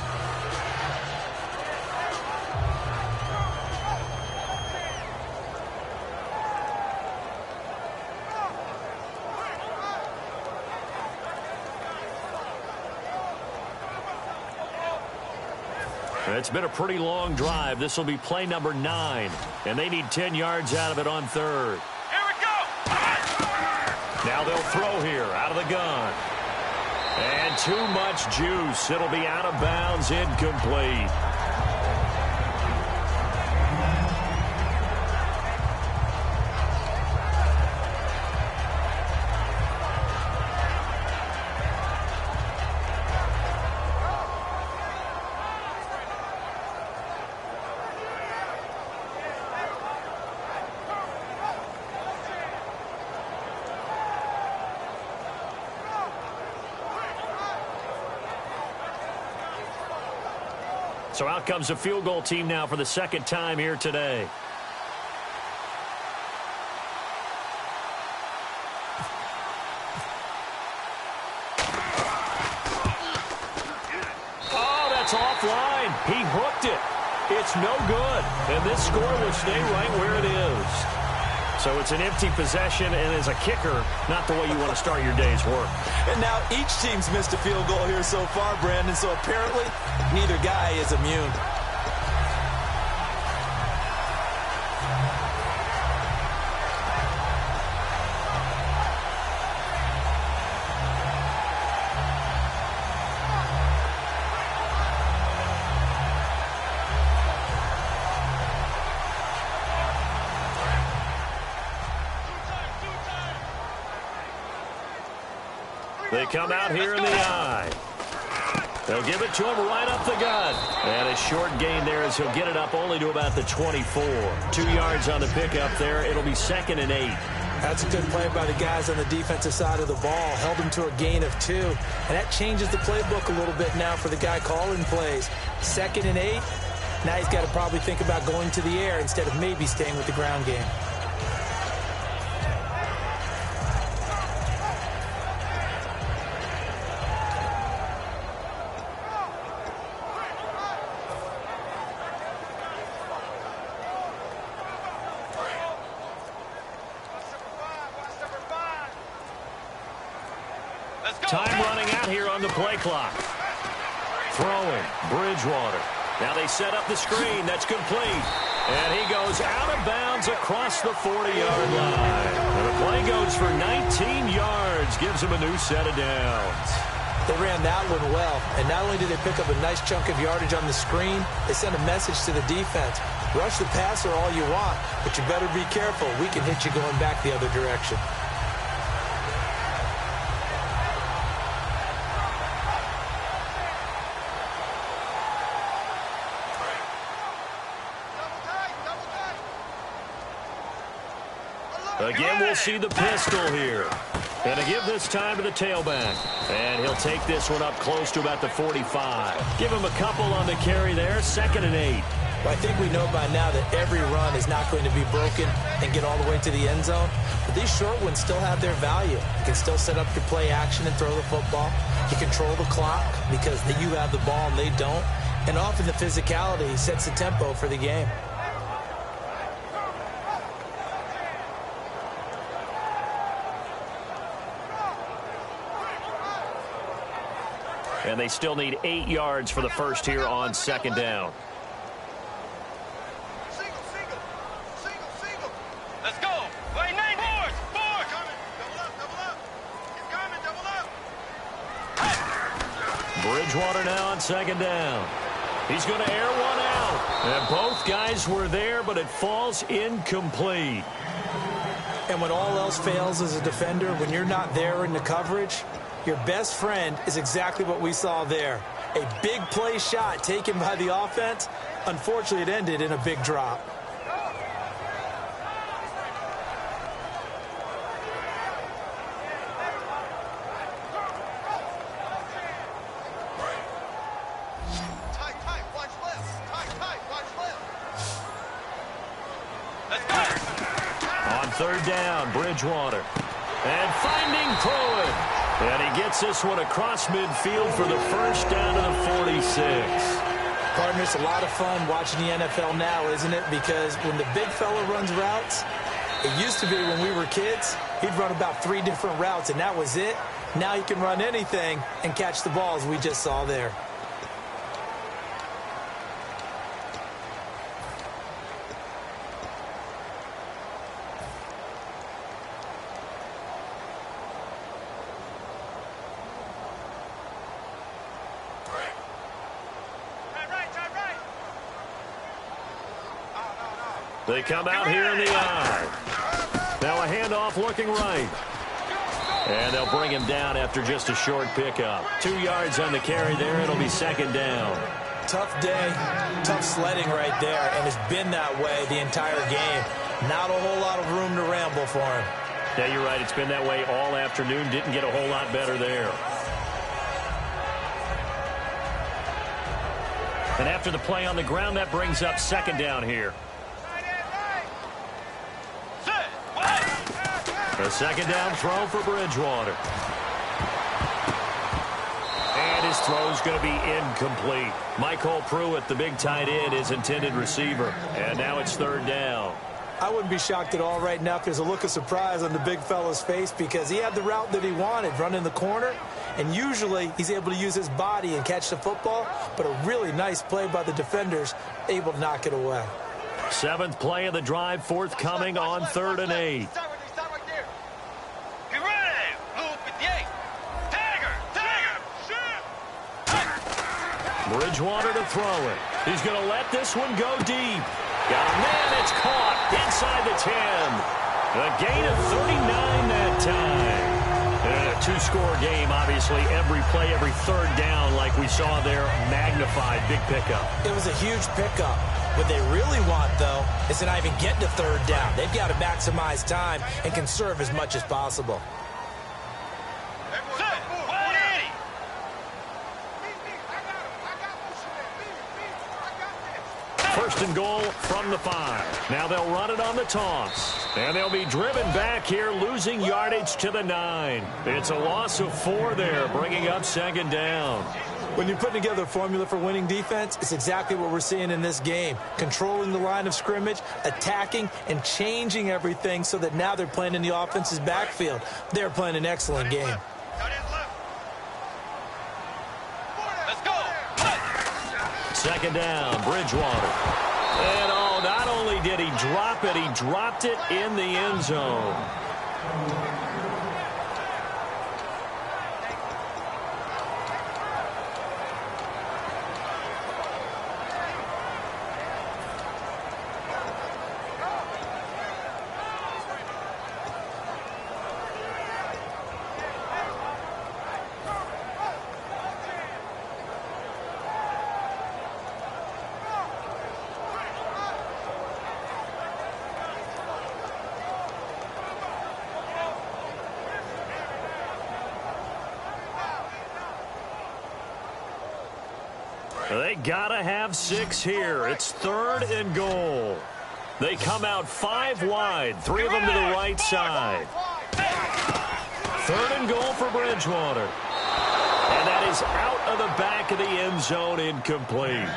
It's been a pretty long drive. This will be play number 9, and they need 10 yards out of it on 3rd. Here we go! Now they'll throw here out of the gun. And too much juice. It'll be out of bounds, incomplete. So out comes the field goal team now for the 2nd time here today. Oh, that's offline. He hooked it. It's no good. And this score will stay right where it is. So it's an empty possession, and as a kicker, not the way you want to start your day's work. And now each team's missed a field goal here so far, Brandon, so apparently neither guy is immune. They come out here in the eye. They'll give it to him right up the gut. And a short gain there as he'll get it up only to about the 24. 2 yards on the pickup there. It'll be 2nd and 8. That's a good play by the guys on the defensive side of the ball. Held him to a gain of 2. And that changes the playbook a little bit now for the guy calling plays. 2nd and 8. Now he's got to probably think about going to the air instead of maybe staying with the ground game. Time running out here on the play clock. Throwing, Bridgewater. Now they set up the screen. That's complete. And he goes out of bounds across the 40-yard line. And the play goes for 19 yards. Gives him a new set of downs. They ran that one well. And not only did they pick up a nice chunk of yardage on the screen, they sent a message to the defense. Rush the passer all you want, but you better be careful. We can hit you going back the other direction. Again, we'll see the pistol here. Going to give this time to the tailback. And he'll take this one up close to about the 45. Give him a couple on the carry there. 2nd and 8. Well, I think we know by now that every run is not going to be broken and get all the way to the end zone. But these short ones still have their value. You can still set up your play action and throw the football. You control the clock because you have the ball and they don't. And often the physicality sets the tempo for the game. And they still need 8 yards for the first here on 2nd down. Let's go. Wait, 9 boards. Board. Double up, double up. Keep coming, double up. Bridgewater now on 2nd down. He's going to air one out. And both guys were there, but it falls incomplete. And when all else fails as a defender, when you're not there in the coverage, your best friend is exactly what we saw there. A big play shot taken by the offense. Unfortunately, it ended in a big drop. Tight, watch left. Tight, watch left. Let's go. On 3rd down, Bridgewater. And finding Cohen. And he gets this one across midfield for the first down to the 46. Partner, it's a lot of fun watching the NFL now, isn't it? Because when the big fella runs routes, it used to be when we were kids, he'd run about 3 different routes, and that was it. Now he can run anything and catch the balls we just saw there. They come out here in the eye. Now a handoff looking right. And they'll bring him down after just a short pickup. 2 yards on the carry there. It'll be 2nd down. Tough day, tough sledding right there, and it's been that way the entire game. Not a whole lot of room to ramble for him. Yeah, you're right. It's been that way all afternoon. Didn't get a whole lot better there. And after the play on the ground, that brings up 2nd down here. A 2nd down throw for Bridgewater. And his throw's going to be incomplete. Michael Pruitt, the big tight end, is intended receiver. And now it's 3rd down. I wouldn't be shocked at all right now if there's a look of surprise on the big fella's face because he had the route that he wanted, running the corner, and usually he's able to use his body and catch the football, but a really nice play by the defenders, able to knock it away. 7th play of the drive, forthcoming on 3rd and 8. Stop right there. Get ready. Blue 58. Tiger. Shoot. Bridgewater to throw it. He's going to let this one go deep. Got a man, it's caught inside the 10. A gain of 39 that time. And a 2-score game, obviously, every play, every 3rd down, like we saw there, magnified, big pickup. It was a huge pickup. What they really want, though, is to not even get to 3rd down. They've got to maximize time and conserve as much as possible. First and goal from the 5. Now they'll run it on the toss. And they'll be driven back here, losing yardage to the 9. It's a loss of 4 there, bringing up 2nd down. When you're putting together a formula for winning defense, it's exactly what we're seeing in this game. Controlling the line of scrimmage, attacking, and changing everything so that now they're playing in the offense's backfield. They're playing an excellent game. Let's go. 2nd down, Bridgewater. And not only did he drop it, he dropped it in the end zone. They gotta have 6 here. It's 3rd and goal. They come out 5 wide, 3 of them to the right side. 3rd and goal for Bridgewater. And that is out of the back of the end zone, incomplete.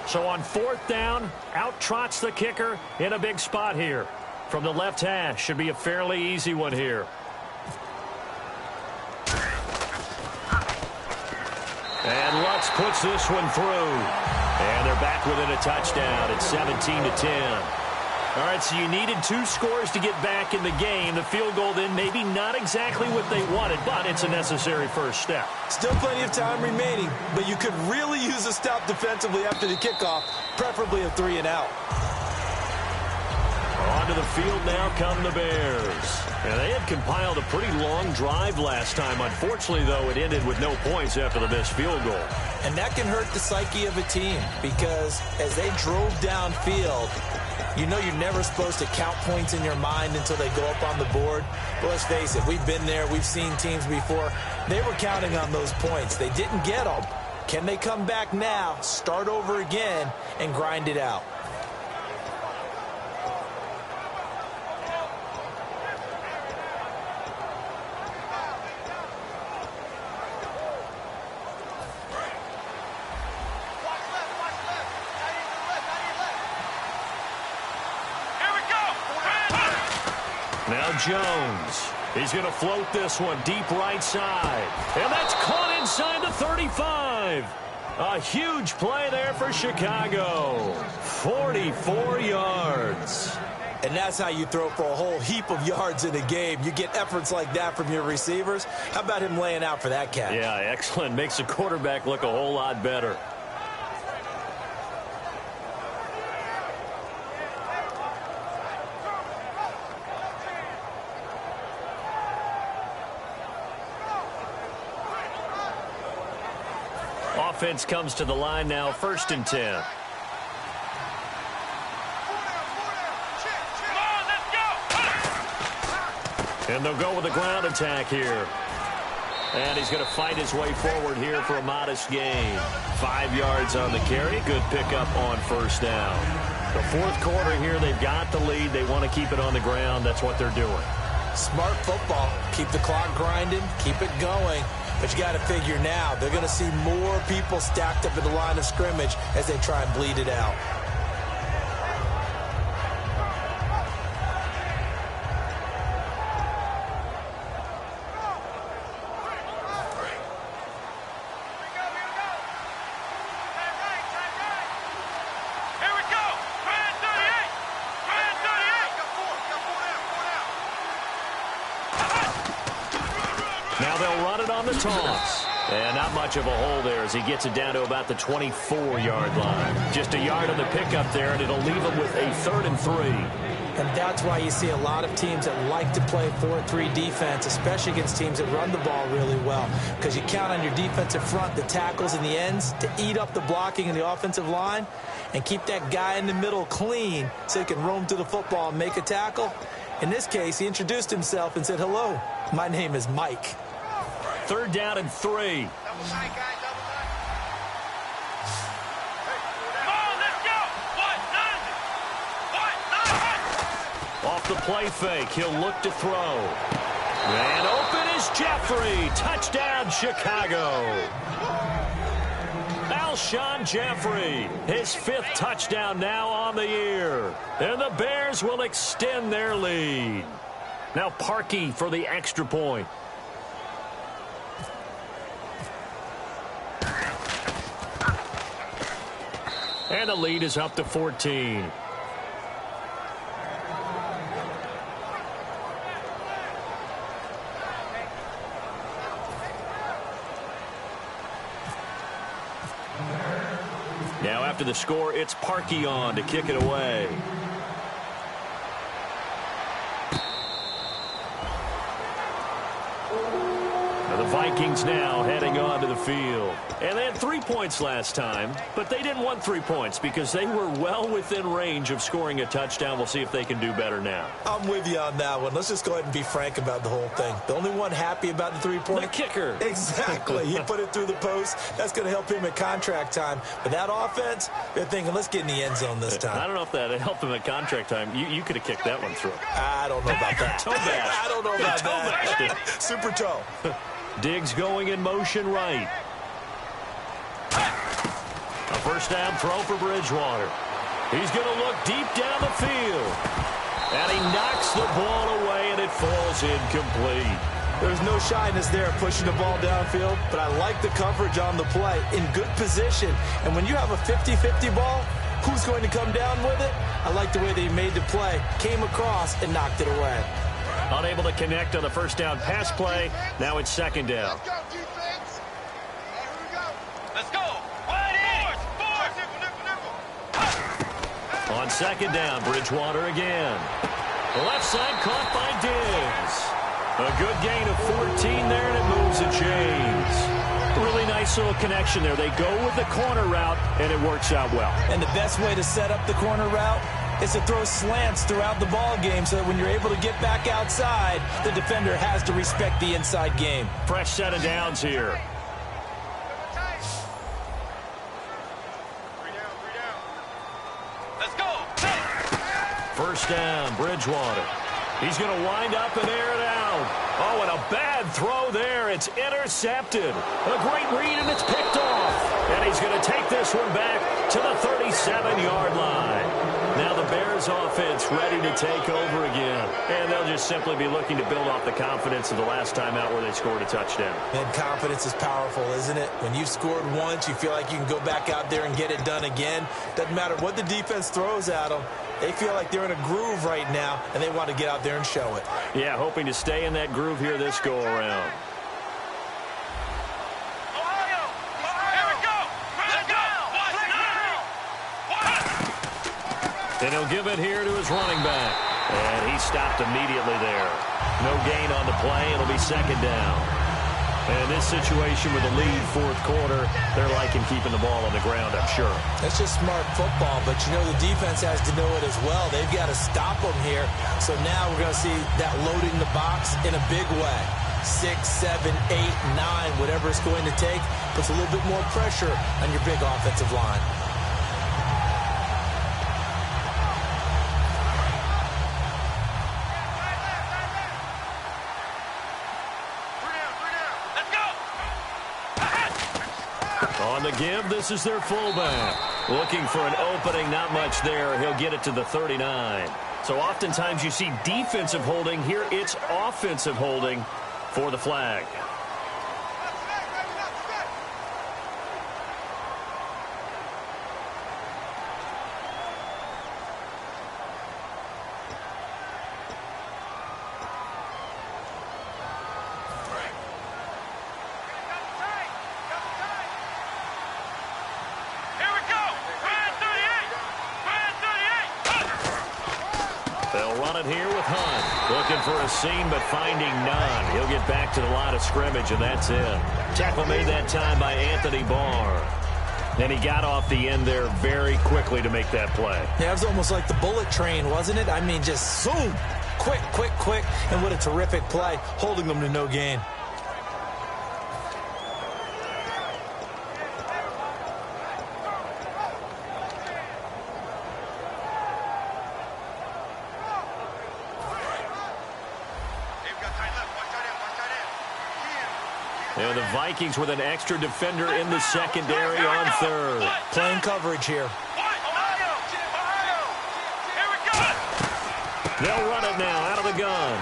So on 4th down, out trots the kicker in a big spot here. From the left hash, should be a fairly easy one here. And Lutz puts this one through. And they're back within a touchdown at 17-10. All right, so you needed 2 scores to get back in the game. The field goal then maybe not exactly what they wanted, but it's a necessary first step. Still plenty of time remaining, but you could really use a stop defensively after the kickoff, preferably a 3 and out. Onto the field now come the Bears. And they had compiled a pretty long drive last time. Unfortunately, though, it ended with no points after the missed field goal. And that can hurt the psyche of a team because as they drove downfield, you know you're never supposed to count points in your mind until they go up on the board. But let's face it, we've been there. We've seen teams before. They were counting on those points. They didn't get them. Can they come back now, start over again, and grind it out? Now Jones. He's going to float this one deep right side. And that's caught inside the 35. A huge play there for Chicago. 44 yards. And that's how you throw for a whole heap of yards in a game. You get efforts like that from your receivers. How about him laying out for that catch? Yeah, excellent. Makes the quarterback look a whole lot better. Offense comes to the line now, 1st and 10. And they'll go with a ground attack here. And he's going to fight his way forward here for a modest gain. 5 yards on the carry. Good pickup on 1st down. The 4th quarter here, they've got the lead. They want to keep it on the ground. That's what they're doing. Smart football. Keep the clock grinding. Keep it going. But you got to figure now, they're going to see more people stacked up at the line of scrimmage as they try and bleed it out. Now they'll run it on the toss. And not much of a hole there as he gets it down to about the 24-yard line. Just a yard on the pickup there, and it'll leave him with a 3rd and 3. And that's why you see a lot of teams that like to play 4-3 defense, especially against teams that run the ball really well, because you count on your defensive front, the tackles and the ends, to eat up the blocking in the offensive line and keep that guy in the middle clean so he can roam through the football and make a tackle. In this case, he introduced himself and said, "Hello, my name is Mike." 3rd down and 3. Double tight, guys, double tight. Come on, let's go. What? Off the play fake, he'll look to throw. And open is Jeffrey. Touchdown, Chicago. Alshon Jeffrey, his 5th touchdown now on the year. And the Bears will extend their lead. Now Parkey for the extra point. And the lead is up to 14. Now after the score, it's Parkey on to kick it away. The Vikings now heading onto the field. And they had 3 points last time, but they didn't want 3 points because they were well within range of scoring a touchdown. We'll see if they can do better now. I'm with you on that one. Let's just go ahead and be frank about the whole thing. The only one happy about the 3-point? The kicker. Exactly. He put it through the post. That's going to help him at contract time. But that offense, they're thinking, let's get in the end zone this time. I don't know if that helped him at contract time. You could have kicked that one through. I don't know about that. Toe bash. I don't know about that. Super toe. Diggs going in motion right. A 1st down throw for Bridgewater. He's going to look deep down the field. And he knocks the ball away, and it falls incomplete. There's no shyness there pushing the ball downfield, but I like the coverage on the play. In good position. And when you have a 50-50 ball, who's going to come down with it? I like the way they made the play. Came across and knocked it away. Unable to connect on the 1st down pass play. Now it's 2nd down. Let's go, defense. Here we go. Let's go. Wide in. Force. Nickel. On 2nd down, Bridgewater again. The left side caught by Diggs. A good gain of 14 there, and it moves the chains. Really nice little connection there. They go with the corner route, and it works out well. And the best way to set up the corner route is to throw slants throughout the ball game so that when you're able to get back outside, the defender has to respect the inside game. Fresh set of downs here. 3 down. Let's go. 1st down, Bridgewater. He's going to wind up and air it out. Oh, and a bad throw there. It's intercepted. A great read, and it's picked off. And he's going to take this one back to the 37-yard line. Now the Bears offense ready to take over again. And they'll just simply be looking to build off the confidence of the last time out where they scored a touchdown. And confidence is powerful, isn't it? When you've scored once, you feel like you can go back out there and get it done again. Doesn't matter what the defense throws at them. They feel like they're in a groove right now, and they want to get out there and show it. Yeah, hoping to stay in that groove here this go-around. Ohio. Here we go. Let's go. And he'll give it here to his running back. And he stopped immediately there. No gain on the play. It'll be 2nd down. And in this situation with the lead 4th quarter, they're liking keeping the ball on the ground, I'm sure. That's just smart football, but you know the defense has to know it as well. They've got to stop them here. So now we're going to see that loading the box in a big way. 6, 7, 8, 9, whatever it's going to take, puts a little bit more pressure on your big offensive line. On the give, this is their fullback. Looking for an opening, not much there. He'll get it to the 39. So oftentimes you see defensive holding. Here it's offensive holding for the flag. They'll run it here with Hunt. Looking for a seam, but finding none. He'll get back to the line of scrimmage, and that's it. Tackle made that time by Anthony Barr. And he got off the end there very quickly to make that play. Yeah, it was almost like the bullet train, wasn't it? I mean, just zoom. Quick, quick, quick. And what a terrific play, holding them to no gain. And the Vikings with an extra defender in the secondary on third. Playing coverage here. They'll run it now out of the gun.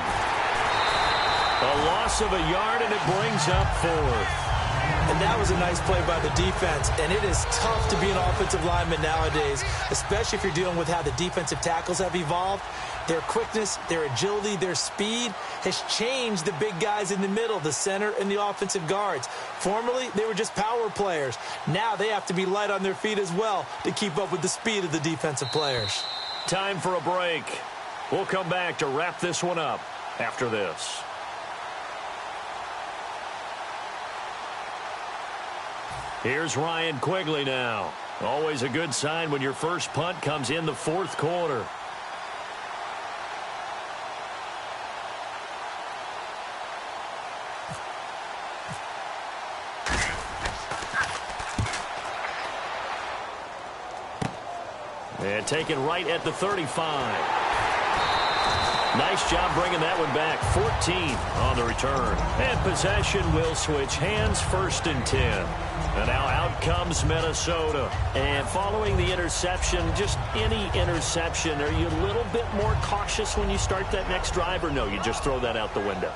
A loss of a yard, and it brings up fourth. And that was a nice play by the defense. And it is tough to be an offensive lineman nowadays, especially if you're dealing with how the defensive tackles have evolved. Their quickness, their agility, their speed has changed the big guys in the middle, the center, and the offensive guards. Formerly, they were just power players. Now they have to be light on their feet as well to keep up with the speed of the defensive players. Time for a break. We'll come back to wrap this one up after this. Here's Ryan Quigley now. Always a good sign when your first punt comes in the fourth quarter. And taken right at the 35. Nice job bringing that one back. 14 on the return. And possession will switch hands, 1st and 10. And now out comes Minnesota. And following the interception, just any interception, are you a little bit more cautious when you start that next drive, or no, you just throw that out the window?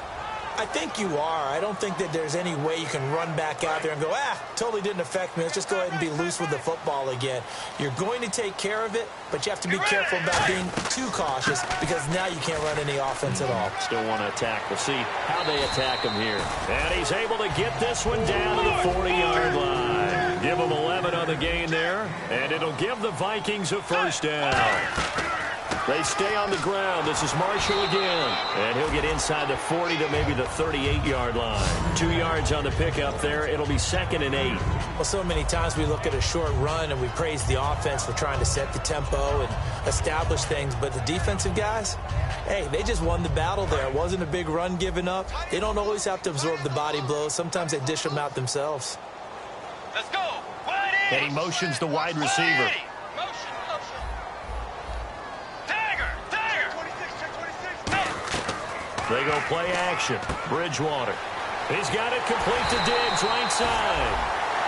I think you are. I don't think that there's any way you can run back out there and go, totally didn't affect me. Let's just go ahead and be loose with the football again. You're going to take care of it, but you have to be careful about being too cautious because now you can't run any offense at all. Still want to attack. We'll see how they attack him here. And he's able to get this one down to the 40-yard line. Give him 11 on the gain there, and it'll give the Vikings a first down. They stay on the ground. This is Marshall again. And he'll get inside the 40 to maybe the 38-yard line. 2 yards on the pickup there. It'll be 2nd and 8. Well, so many times we look at a short run and we praise the offense for trying to set the tempo and establish things. But the defensive guys, hey, they just won the battle there. It wasn't a big run given up. They don't always have to absorb the body blows. Sometimes they dish them out themselves. Let's go. And he motions the wide receiver. They go play action. Bridgewater. He's got it complete to Diggs, right side.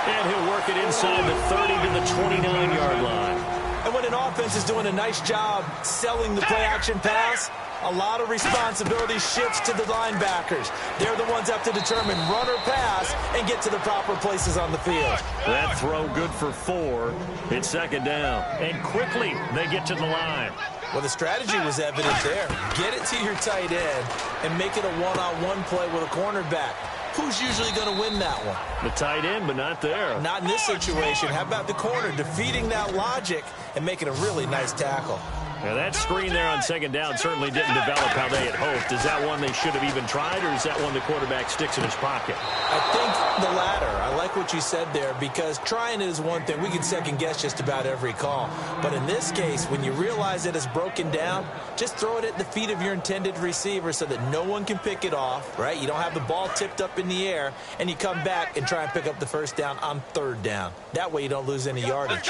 And he'll work it inside the 30 to the 29-yard line. And when an offense is doing a nice job selling the play action pass, a lot of responsibility shifts to the linebackers. They're the ones that have to determine run or pass and get to the proper places on the field. That throw good for 4. It's 2nd down. And quickly they get to the line. Well, the strategy was evident there. Get it to your tight end and make it a one-on-one play with a cornerback. Who's usually going to win that one? The tight end, but not there. Not in this situation. How about the corner defeating that logic and making a really nice tackle? Now that screen there on 2nd down certainly didn't develop how they had hoped. Is that one they should have even tried, or is that one the quarterback sticks in his pocket? I think the latter. I like what you said there, because trying it is one thing. We can second guess just about every call. But in this case, when you realize that it's broken down, just throw it at the feet of your intended receiver so that no one can pick it off, right? You don't have the ball tipped up in the air, and you come back and try and pick up the first down on 3rd down. That way you don't lose any yardage.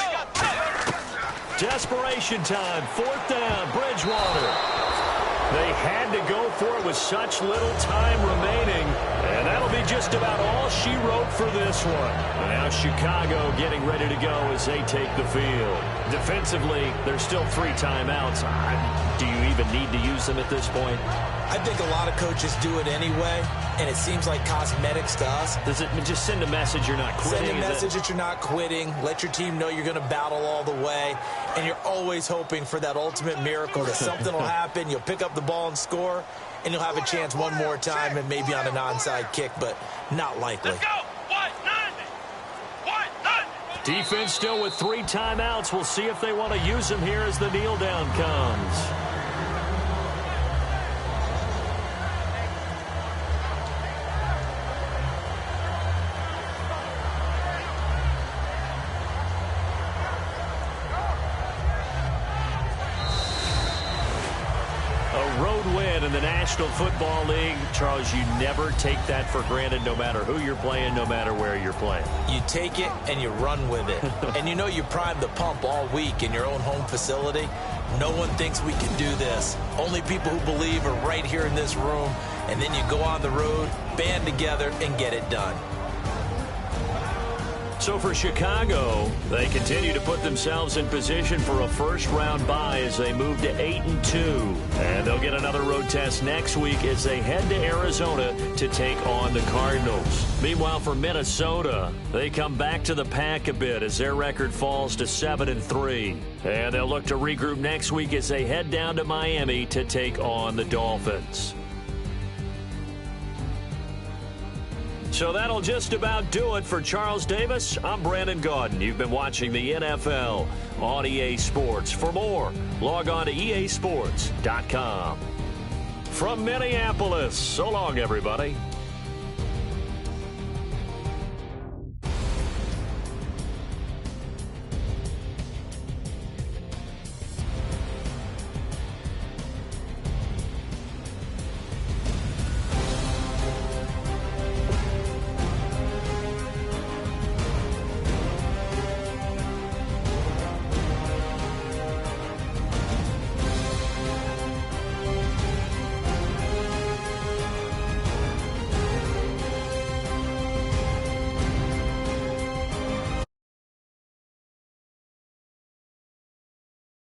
Desperation time, 4th down, Bridgewater. They had to go for it with such little time remaining, and that'll that'll be just about all she wrote for this one. And now Chicago getting ready to go as they take the field. Defensively, there's still 3 timeouts. Do you even need to use them at this point? I think a lot of coaches do it anyway, and it seems like cosmetics to us. Does it just send a message you're not quitting? Send a message that you're not quitting. Let your team know you're going to battle all the way, and you're always hoping for that ultimate miracle that something will happen, you'll pick up the ball and score, and you'll have a chance one more time and maybe on an onside kick, but not likely. Let's go. What? Nothing. What? Nothing. Defense still with 3 timeouts. We'll see if they want to use them here as the kneel down comes. In the National Football League, Charles, you never take that for granted no matter who you're playing, no matter where you're playing. You take it and you run with it. And you know you primed the pump all week in your own home facility. No one thinks we can do this. Only people who believe are right here in this room. And then you go on the road, band together, and get it done. So for Chicago, they continue to put themselves in position for a first-round bye as they move to 8-2. And they'll get another road test next week as they head to Arizona to take on the Cardinals. Meanwhile, for Minnesota, they come back to the pack a bit as their record falls to 7-3. And they'll look to regroup next week as they head down to Miami to take on the Dolphins. So that'll just about do it for Charles Davis. I'm Brandon Gaudin. You've been watching the NFL on EA Sports. For more, log on to easports.com. From Minneapolis, so long, everybody.